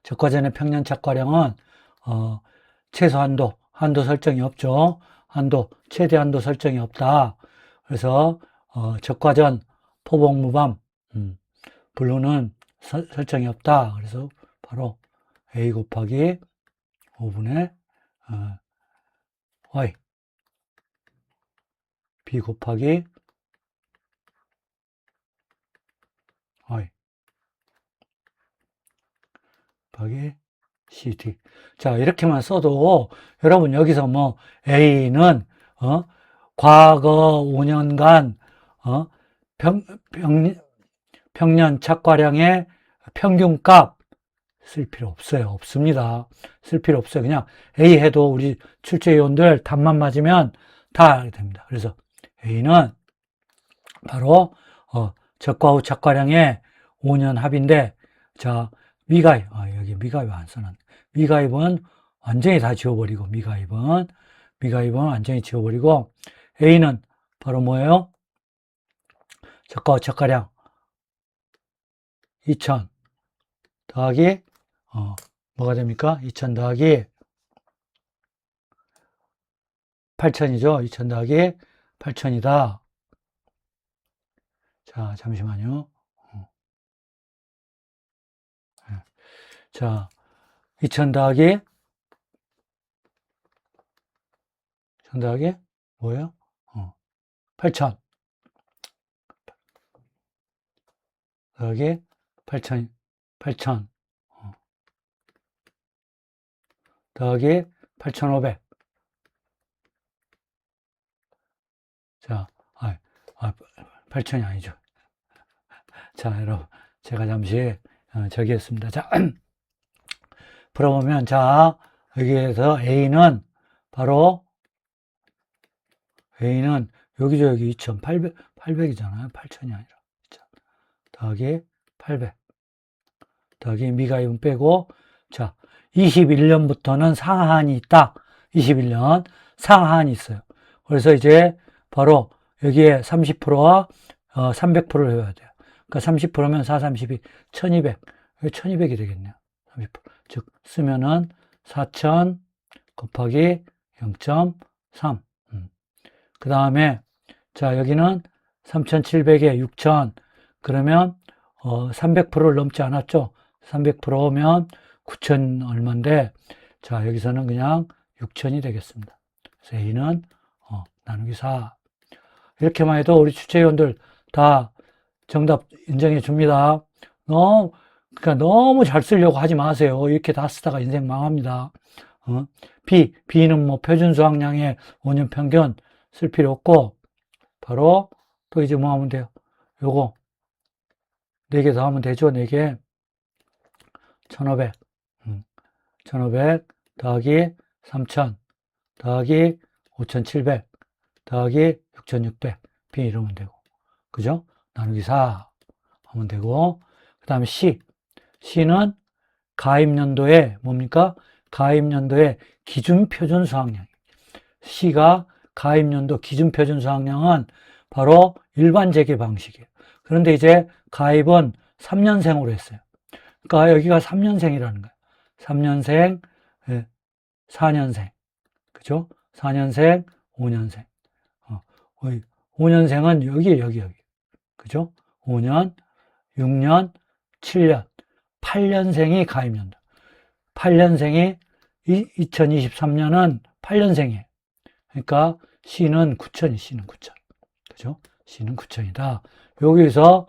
적과전의 평년 착과량은 최소 한도 설정이 없죠. 최대 한도 설정이 없다. 그래서 적과전 포복무밤 분류는 설정이 없다. 그래서 바로 a 곱하기 5분의 y b 곱하기 y 곱하기 cd. 자, 이렇게만 써도 여러분 여기서 뭐 a는 과거 5년간 평년 착과량의 평균값 쓸 필요 없어요. 없습니다. 쓸 필요 없어요. 그냥 A 해도 우리 출제위원들 답만 맞으면 다 알게 됩니다. 그래서 A는 바로 적과 후 착과량의 5년 합인데, 자, 미가입, 여기 미가입 안 써놨네. 미가입은 완전히 다 지워버리고, 미가입은 완전히 지워버리고, A는 바로 뭐예요? 적과 후 착과량 2000 더하기, 뭐가 됩니까? 2000 더하기 8000이죠? 2000 더하기 8000이다. 자, 잠시만요. 자, 2000 더하기 뭐예요? 8000 더하기 8000 더하기 8500. 자, 8000이 아니죠. 자, 여러분, 제가 잠시 저기 했습니다. 자, 풀어보면, 자, 여기에서 A는 바로, A는 여기죠, 여기 2800, 800이잖아요. 8000이 아니라. 2000 더하기 800. 더하기 미가입은 빼고, 자, 21년부터는 상한이 있다. 21년 상한이 있어요. 그래서 이제 바로 여기에 30%와 300%를 해야 돼요. 그러니까 30%면 4, 32, 1200. 여기 1200이 되겠네요. 30%. 즉, 쓰면은 4000 곱하기 0.3. 그 다음에, 자, 여기는 3700에 6000. 그러면, 300%를 넘지 않았죠? 300%면 9000 얼마인데, 자, 여기서는 그냥 6000이 되겠습니다. 그래서 A는, 나누기 4. 이렇게만 해도 우리 주체위원들 다 정답 인정해 줍니다. 그러니까 너무 잘 쓰려고 하지 마세요. 이렇게 다 쓰다가 인생 망합니다. B는 뭐 표준 수학량의 5년 평균 쓸 필요 없고, 바로 또 이제 뭐 하면 돼요? 요거 4개 더 하면 되죠. 4개 1500 1500 더하기 3000 더하기 5700 더하기 6600 B 이러면 되고, 그죠? 나누기 4 하면 되고, 그 다음에 C는 가입연도에 뭡니까? 가입연도의 기준 표준 수학량. C가 가입연도 기준 표준 수학량은 바로 일반 재계 방식이에요. 그런데 이제 가입은 3년생으로 했어요. 그러니까 여기가 3년생이라는 거예요. 3년생, 4년생. 그죠? 4년생, 5년생. 5년생은 여기. 그죠? 5년, 6년, 7년. 8년생이 가입연도. 8년생이 2023년은 8년생이에요. 그러니까 C는 9천이 C는 9천. 그죠? C는 9천이다. 여기서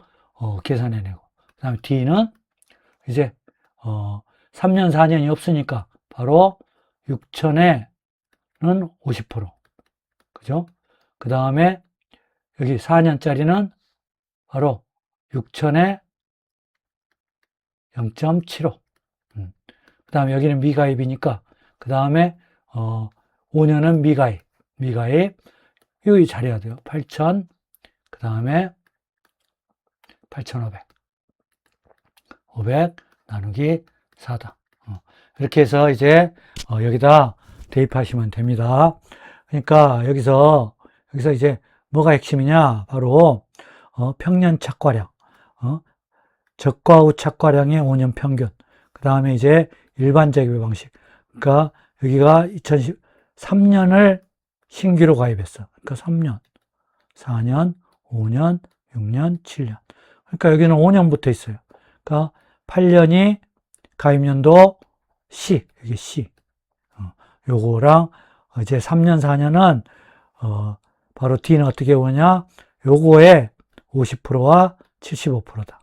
계산해내고. 그 다음에 D는 이제 3년, 4년이 없으니까 바로 6천에는 50%. 그죠? 그 다음에 여기 4년짜리는 바로 6천에 0.75. 그 다음에 여기는 미가입이니까, 그 다음에 5년은 미가입. 여기 잘해야 돼요. 8,000, 그 다음에 8,500. 500 나누기 4다. 이렇게 해서 이제 여기다 대입하시면 됩니다. 그러니까 여기서 이제 뭐가 핵심이냐? 바로 평년 착과량, 적과 후 착과량의 5년 평균. 그 다음에 이제 일반 재계 방식. 그러니까 여기가 2013년을 신규로 가입했어. 그러니까 3년, 4년, 5년, 6년, 7년. 그러니까 여기는 5년부터 있어요. 그러니까 8년이 가입연도 C, 이게 C. 요거랑 이제 3년, 4년은 바로 D는 어떻게 오냐? 요거의 50%와 75%다.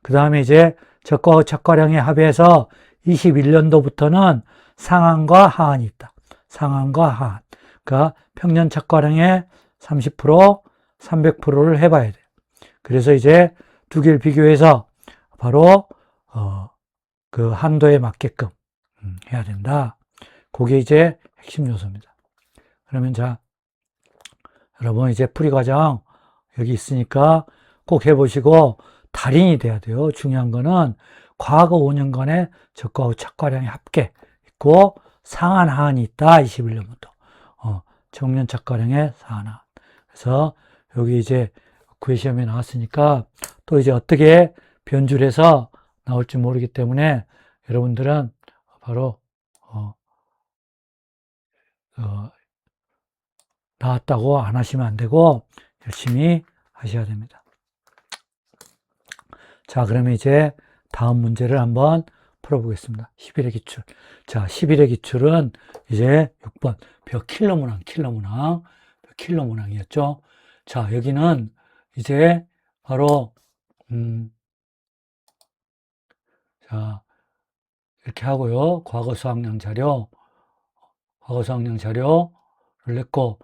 그 다음에 이제 적과 착과량의 합해서 21년도부터는 상한과 하한이 있다. 상한과 하한. 그러니까 평년 착과량의 30%, 300%를 해봐야 돼요. 그래서 이제 두 개를 비교해서 바로 그 한도에 맞게끔 해야 된다. 그게 이제 핵심 요소입니다. 그러면 자, 여러분 이제 풀이과정 여기 있으니까 꼭 해보시고 달인이 돼야 돼요. 중요한 거는 과거 5년간의 적과후 착과량의 합계 있고 상한 하한이 있다. 21년부터 청년 착과량의 상한 하한. 그래서 여기 이제 구회시험에 나왔으니까 또 이제 어떻게 변줄해서 나올지 모르기 때문에 여러분들은 바로 나왔다고 안 하시면 안 되고 열심히 하셔야 됩니다. 자, 그러면 이제 다음 문제를 한번 풀어보겠습니다. 11의 기출. 자, 11의 기출은 이제 6번 킬러 문항이었죠. 자, 여기는 이제 바로 자, 이렇게 하고요. 과거 수학량 자료를 냈고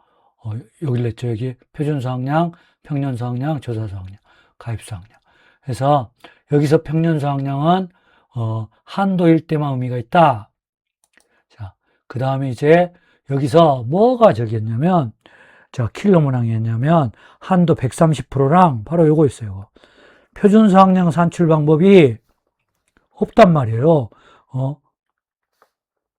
여기를 냈죠. 여기 표준 수학량, 평년 수학량, 조사 수학량, 가입 수학량. 그래서 여기서 평년 수학량은 한도일 때만 의미가 있다. 자, 그 다음에 이제 여기서 뭐가 저기였냐면, 자, 킬러 문항이었냐면 한도 130%랑 바로 요거 있어요. 표준 수학량 산출 방법이 없단 말이에요.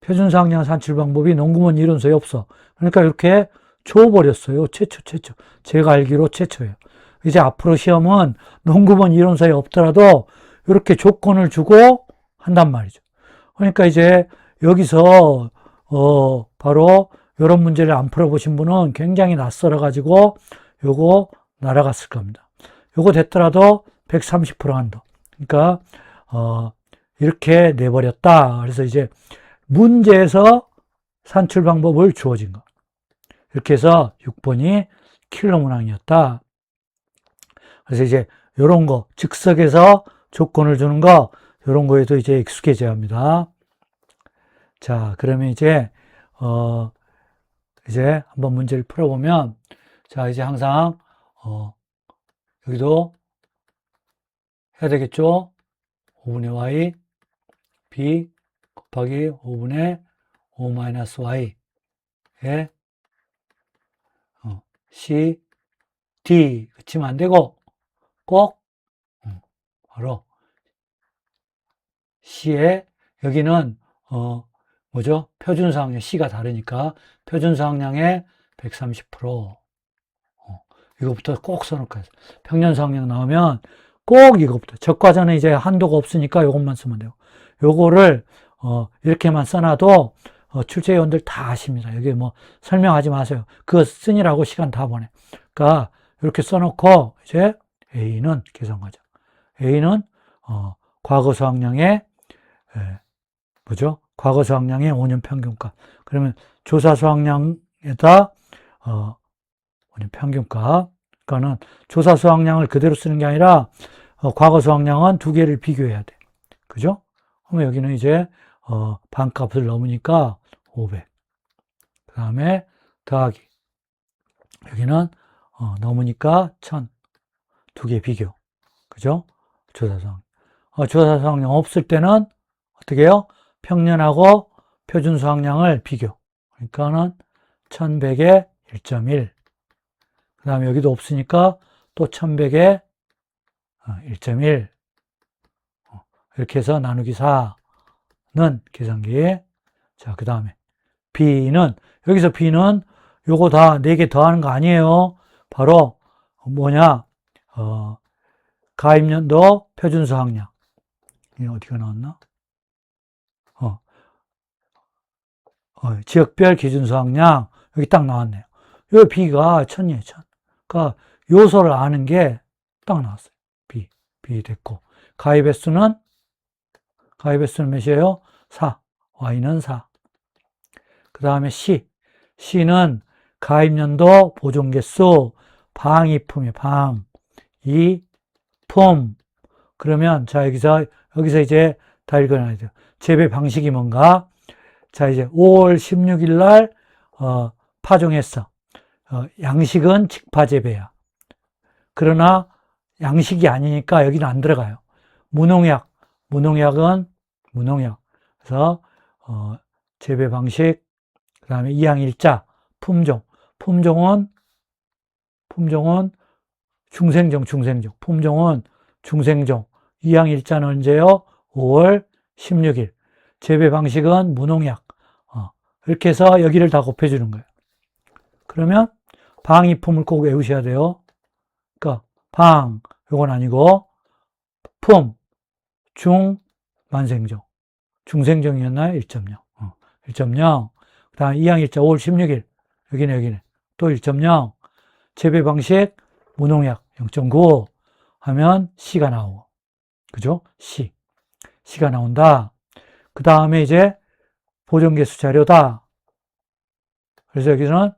표준 수학량 산출 방법이 농구문 이론서에 없어. 그러니까 이렇게 줘버렸어요. 최초. 제가 알기로 최초예요. 이제 앞으로 시험은 농구문 이론서에 없더라도 이렇게 조건을 주고 한단 말이죠. 그러니까 이제 여기서 바로 이런 문제를 안 풀어보신 분은 굉장히 낯설어가지고 요거 날아갔을 겁니다. 요거 됐더라도 130% 한도. 그러니까 이렇게 내버렸다. 그래서 이제 문제에서 산출 방법을 주어진 거. 이렇게 해서 6번이 킬러 문항이었다. 그래서 이제 요런 거, 즉석에서 조건을 주는 거, 요런 거에도 이제 익숙해져야 합니다. 자, 그러면 이제 한번 문제를 풀어보면, 자, 이제 항상, 여기도 해야 되겠죠? 5분의 y, b 곱하기 5분의 5-y에 c, d 그치면 안 되고 꼭 바로 c에 여기는 뭐죠? 표준 수학량 c가 다르니까 표준 수학량의 130% 이거부터 꼭 써놓고 해서 평년 수학량 나오면 꼭 이거부터 적과자는 이제 한도가 없으니까 이것만 쓰면 돼요. 요거를 이렇게만 써놔도 출제위원들 다 아십니다. 여기 뭐 설명하지 마세요. 그거 쓰느라고 시간 다 보내. 그러니까 이렇게 써놓고 이제 A는 계산과정. A는 과거 수학량의 뭐죠? 과거 수학량의 5년 평균값. 그러면 조사 수학량에다 5년 평균값. 그러니까는 조사 수학량을 그대로 쓰는 게 아니라 과거 수학량은 두 개를 비교해야 돼. 그죠? 그러면 여기는 이제 반값을 넘으니까 500. 그 다음에 더하기. 여기는 넘으니까 1000. 두 개 비교. 그죠? 조사수학량. 조사수학량 없을 때는 어떻게 해요? 평년하고 표준 수학량을 비교. 그러니까는 1100에 1.1. 그 다음에 여기도 없으니까 또 1100에 1.1. 이렇게 해서 나누기 4는 계산기. 자, 그 다음에 B는, 여기서 B는 요거 다 4개 더하는 거 아니에요. 바로 뭐냐, 가입년도 표준 수학량. 이게 어디가 나왔나? 지역별 기준 수학량. 여기 딱 나왔네요. 요 B가 1000이에요, 1000. 그러니까 요소를 아는 게 딱 나왔어요. B 됐고. 가입 횟수는 몇이에요? 4. Y는 4. 그 다음에 C는 가입년도 보존개수, 방이품이에요, 이품. 그러면, 자, 여기서 이제 다 읽어놔야 돼요. 재배 방식이 뭔가? 자, 이제 5월 16일 날, 파종했어. 양식은 직파재배야. 그러나 양식이 아니니까 여기는 안 들어가요. 무농약은 무농약. 그래서, 재배 방식, 그 다음에 이항일자, 품종은 품종은 중생종, 품종은 중생종. 이항 일자는 언제요? 5월 16일. 재배 방식은 무농약. 이렇게 해서 여기를 다 곱해주는 거예요. 그러면 방이품을 꼭 외우셔야 돼요. 그러니까 방, 요건 아니고 품, 중, 만생종. 중생종이었나요? 1.0. 1.0. 그 다음 이항 일자 5월 16일. 여기네. 또 1.0. 재배 방식 무농약 0.9 하면 C가 나오고. 그죠? C가 나온다. 그 다음에 이제 보존개수 자료다. 그래서 여기서는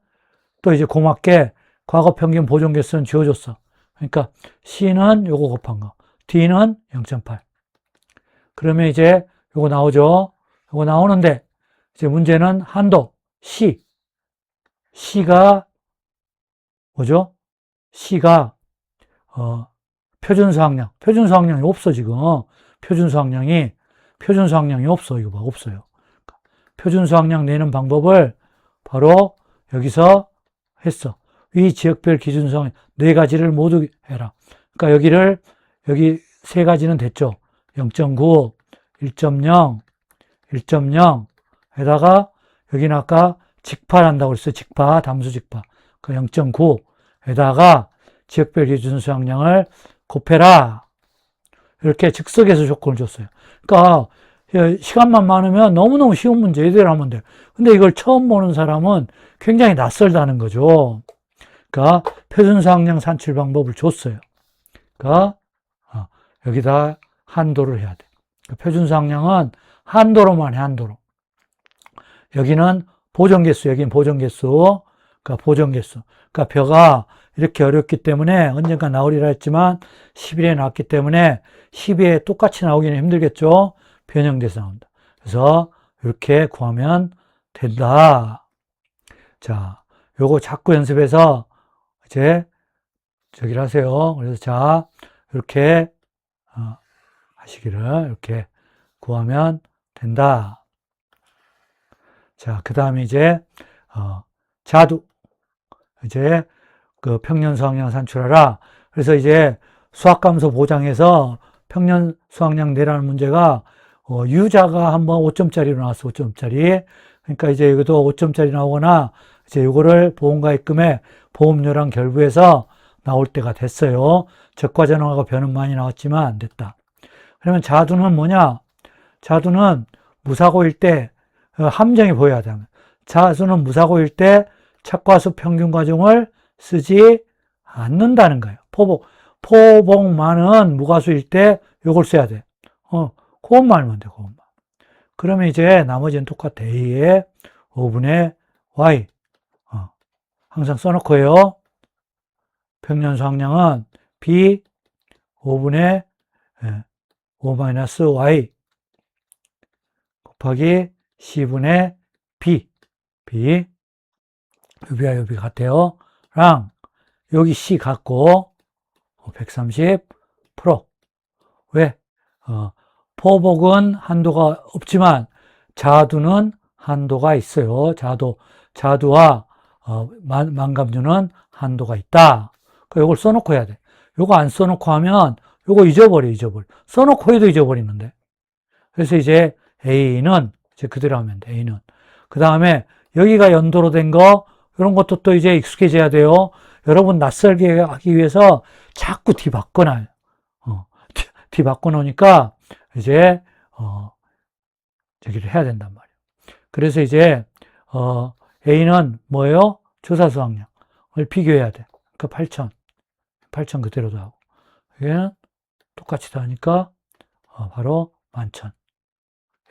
또 이제 고맙게 과거 평균 보존개수는 지워줬어. 그러니까 C는 요거 곱한 거. D는 0.8. 그러면 이제 요거 나오죠. 요거 나오는데 이제 문제는 한도 C가 뭐죠? C가 표준수확량이 없어 지금. 표준수확량이 없어. 이거 봐, 없어요. 표준수확량 내는 방법을 바로 여기서 했어. 위 지역별 기준수확량 4가지를 모두 해라. 그러니까 여기 3가지는 됐죠. 0.9, 1.0, 1.0 에다가 여기는 아까 직파한다고 그랬어요. 직파, 담수 직파. 그 0.9에다가 지역별 기준 수확량을 곱해라. 이렇게 즉석에서 조건을 줬어요. 그러니까 시간만 많으면 너무너무 쉬운 문제 이대로 하면 돼요. 근데 이걸 처음 보는 사람은 굉장히 낯설다는 거죠. 그러니까 표준 수확량 산출 방법을 줬어요. 그러니까 여기다 한도를 해야 돼. 표준 수확량은 한도로만 해, 한도로. 여기는 보존개수, 여기는 보존개수. 그러니까 보존개수. 그러니까 벼가 이렇게 어렵기 때문에 언젠가 나오리라 했지만 10일에 나왔기 때문에 10일에 똑같이 나오기는 힘들겠죠. 변형돼서 나온다. 그래서 이렇게 구하면 된다. 자, 요거 자꾸 연습해서 이제 저기를 하세요. 그래서 자, 이렇게 하시기를 이렇게 구하면 된다. 자, 그 다음에 이제 자두. 이제 그 평년 수확량 산출하라. 그래서 이제 수학감소 보장에서 평년 수확량 내라는 문제가 유자가 한번 5점짜리로 나왔어. 5점짜리. 그러니까 이제 이것도 5점짜리 나오거나 이제 이거를 보험가입금에 보험료랑 결부해서 나올 때가 됐어요. 적과전환하고 변은 많이 나왔지만 안 됐다. 그러면 자두는 뭐냐? 자두는 무사고일 때 함정이 보여야 돼. 자두는 무사고일 때 착과수 평균 과정을 쓰지 않는다는 거예요. 포복만은 무과수일 때 이걸 써야 돼. 그것만 알면 돼, 그것만. 그러면 이제 나머지는 똑같아. A에 5분의 Y. 항상 써놓고요. 평년 수확량은 B 5분의 5-Y 곱하기 C분의 B. 여기와 여기 같아요. 랑 여기 C 같고 130%. 왜? 포복은 한도가 없지만 자두는 한도가 있어요. 자두와 만감류는 한도가 있다. 그러니까 이걸 써놓고 해야 돼. 이거 안 써놓고 하면 이거 잊어버려. 써놓고 해도 잊어버리는데. 그래서 이제 A는 이제 그대로 하면 돼. A는. 그 다음에 여기가 연도로 된 거 이런 것도 또 이제 익숙해져야 돼요. 여러분 낯설게 하기 위해서 자꾸 뒤 바꿔놔요. 뒤 바꿔놓으니까 이제 저기를 해야 된단 말이에요. 그래서 이제 A는 뭐예요? 조사 수확량을 비교해야 돼. 그러니까 8,000 그대로도 하고 여기는 똑같이 다 하니까 바로 11,000.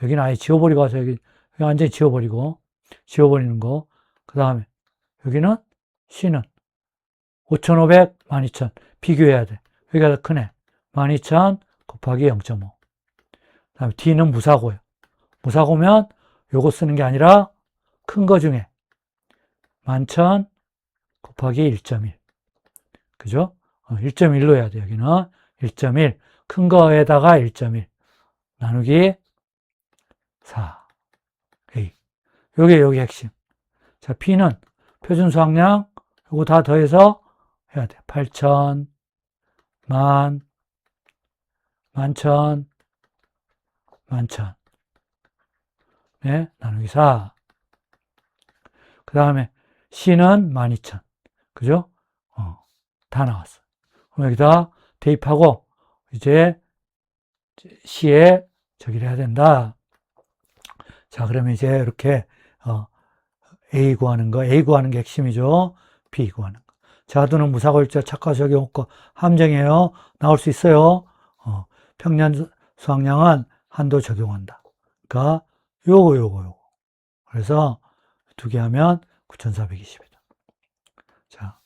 여기는 아예 지워버리고 와서 여기 완전히 지워버리는 거. 그 다음에 여기는 C는 5,500, 12,000 비교해야 돼. 여기가 더 크네. 12,000 곱하기 0.5. 그 다음에 D는 무사고예요. 무사고면 요거 쓰는 게 아니라 큰 거 중에 11,000 곱하기 1.1. 그죠? 1.1로 해야 돼. 여기는 1.1. 큰 거에다가 1.1. 나누기 4. A. 여기 핵심. 자, B는 표준 수확량, 요거 다 더해서 해야 돼. 8천, 만, 만천, 만천. 네, 나누기 4. 그 다음에 C는 12,000. 그죠? 다 나왔어. 그럼 여기다 대입하고, 이제 C에 저기를 해야 된다. 자, 그러면 이제 이렇게, A 구하는 게 핵심이죠. B 구하는 거. 자두는 무사고일자 착화수 적용 없고 함정이에요. 나올 수 있어요. 평년 수확량은 한도 적용한다. 그러니까 요거. 그래서 두 개 하면 9,420이다. 자,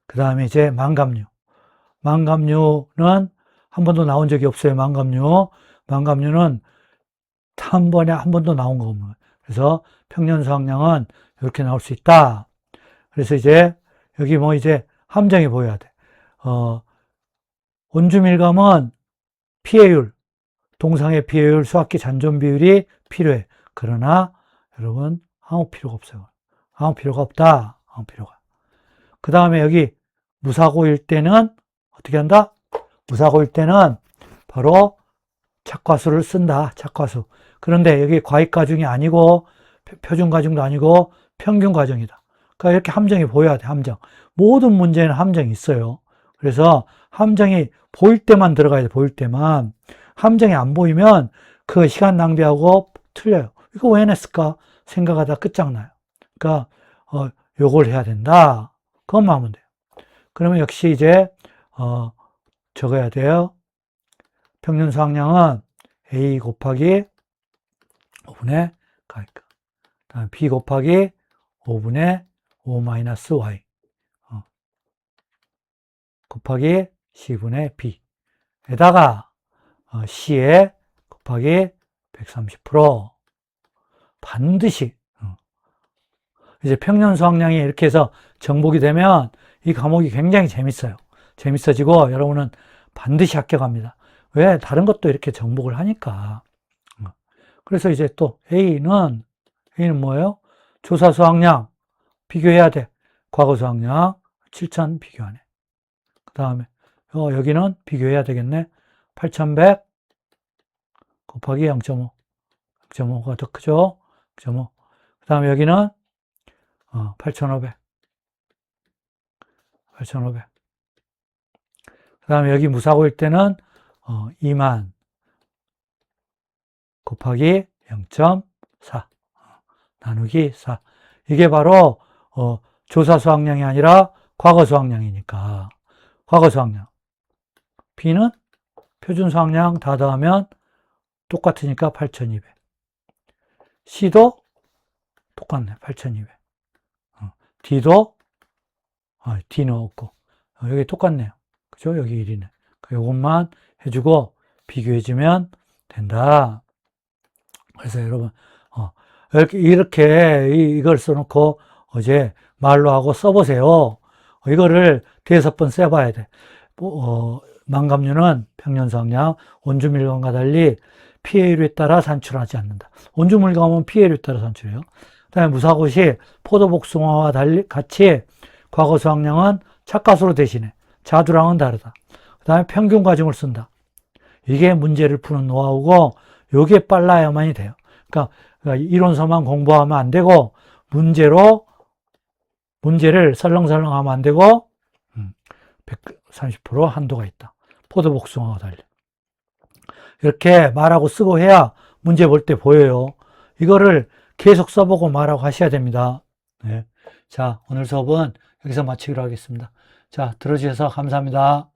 그 다음에 이제 망감류. 망감류는 한 번도 나온 적이 없어요. 망감류는 한 번도 나온 거 없는 거예요. 그래서 평년 수확량은 이렇게 나올 수 있다. 그래서 이제 여기 뭐 이제 함정이 보여야 돼. 온주밀감은 피해율, 동상의 피해율, 수확기 잔존 비율이 필요해. 그러나 여러분 아무 필요가 없어요. 아무 필요가 없다. 아무 필요가. 그 다음에 여기 무사고일 때는 어떻게 한다? 무사고일 때는 바로 착과수를 쓴다. 착과수. 그런데 여기 과익과중이 아니고 표준과중도 아니고 평균과중이다. 그러니까 이렇게 함정이 보여야 돼. 함정. 모든 문제는 함정이 있어요. 그래서 함정이 보일 때만 들어가야 돼. 보일 때만. 함정이 안 보이면 그 시간 낭비하고 틀려요. 이거 왜 냈을까? 생각하다 끝장나요. 그러니까 요걸 해야 된다. 그것만 하면 돼요. 그러면 역시 이제 적어야 돼요. 평균 수확량은 A 곱하기 5분의 가니까. 다음 B 곱하기 5분의 5 마이너스 Y 곱하기 C분의 B 에다가 C에 곱하기 130% 반드시 이제 평년 수확량이 이렇게 해서 정복이 되면 이 과목이 굉장히 재밌어요. 재밌어지고 여러분은 반드시 합격합니다. 왜? 다른 것도 이렇게 정복을 하니까. 그래서 이제 또 A는 뭐예요? 조사 수확량 비교해야 돼. 과거 수확량 7,000 비교하네. 그 다음에 여기는 비교해야 되겠네. 8,100 곱하기 0.5. 0.5가 더 크죠? 0.5. 그 다음에 여기는 8,500. 8,500. 그 다음에 여기 무사고일 때는 2만 곱하기 0.4 나누기 4. 이게 바로 조사 수확량이 아니라 과거 수확량이니까. 과거 수확량. B는 표준 수확량 다 더하면 똑같으니까 8,200. C도 똑같네. 8,200. D도 D는 없고 여기 똑같네요. 그죠? 여기 1이네. 이것만 해주고 비교해주면 된다. 그래서 여러분 이렇게 이걸 써놓고 어제 말로 하고 써보세요. 이거를 5번 써봐야 돼. 망감류는 평년수확량, 온주밀감과 달리 피해율에 따라 산출하지 않는다. 온주밀감은 피해율에 따라 산출해요. 그 다음에 무사고시 포도복숭아와 달리 같이 과거 수확량은 착과수로 대신해. 자두랑은 다르다. 그 다음에 평균과중을 쓴다. 이게 문제를 푸는 노하우고 이게 빨라야만이 돼요. 그러니까 이론서만 공부하면 안 되고 문제를 설렁설렁 하면 안 되고 130% 한도가 있다. 포도복숭아와 달리. 이렇게 말하고 쓰고 해야 문제 볼 때 보여요. 이거를 계속 써보고 말하고 하셔야 됩니다. 네. 자, 오늘 수업은 여기서 마치기로 하겠습니다. 자, 들어주셔서 감사합니다.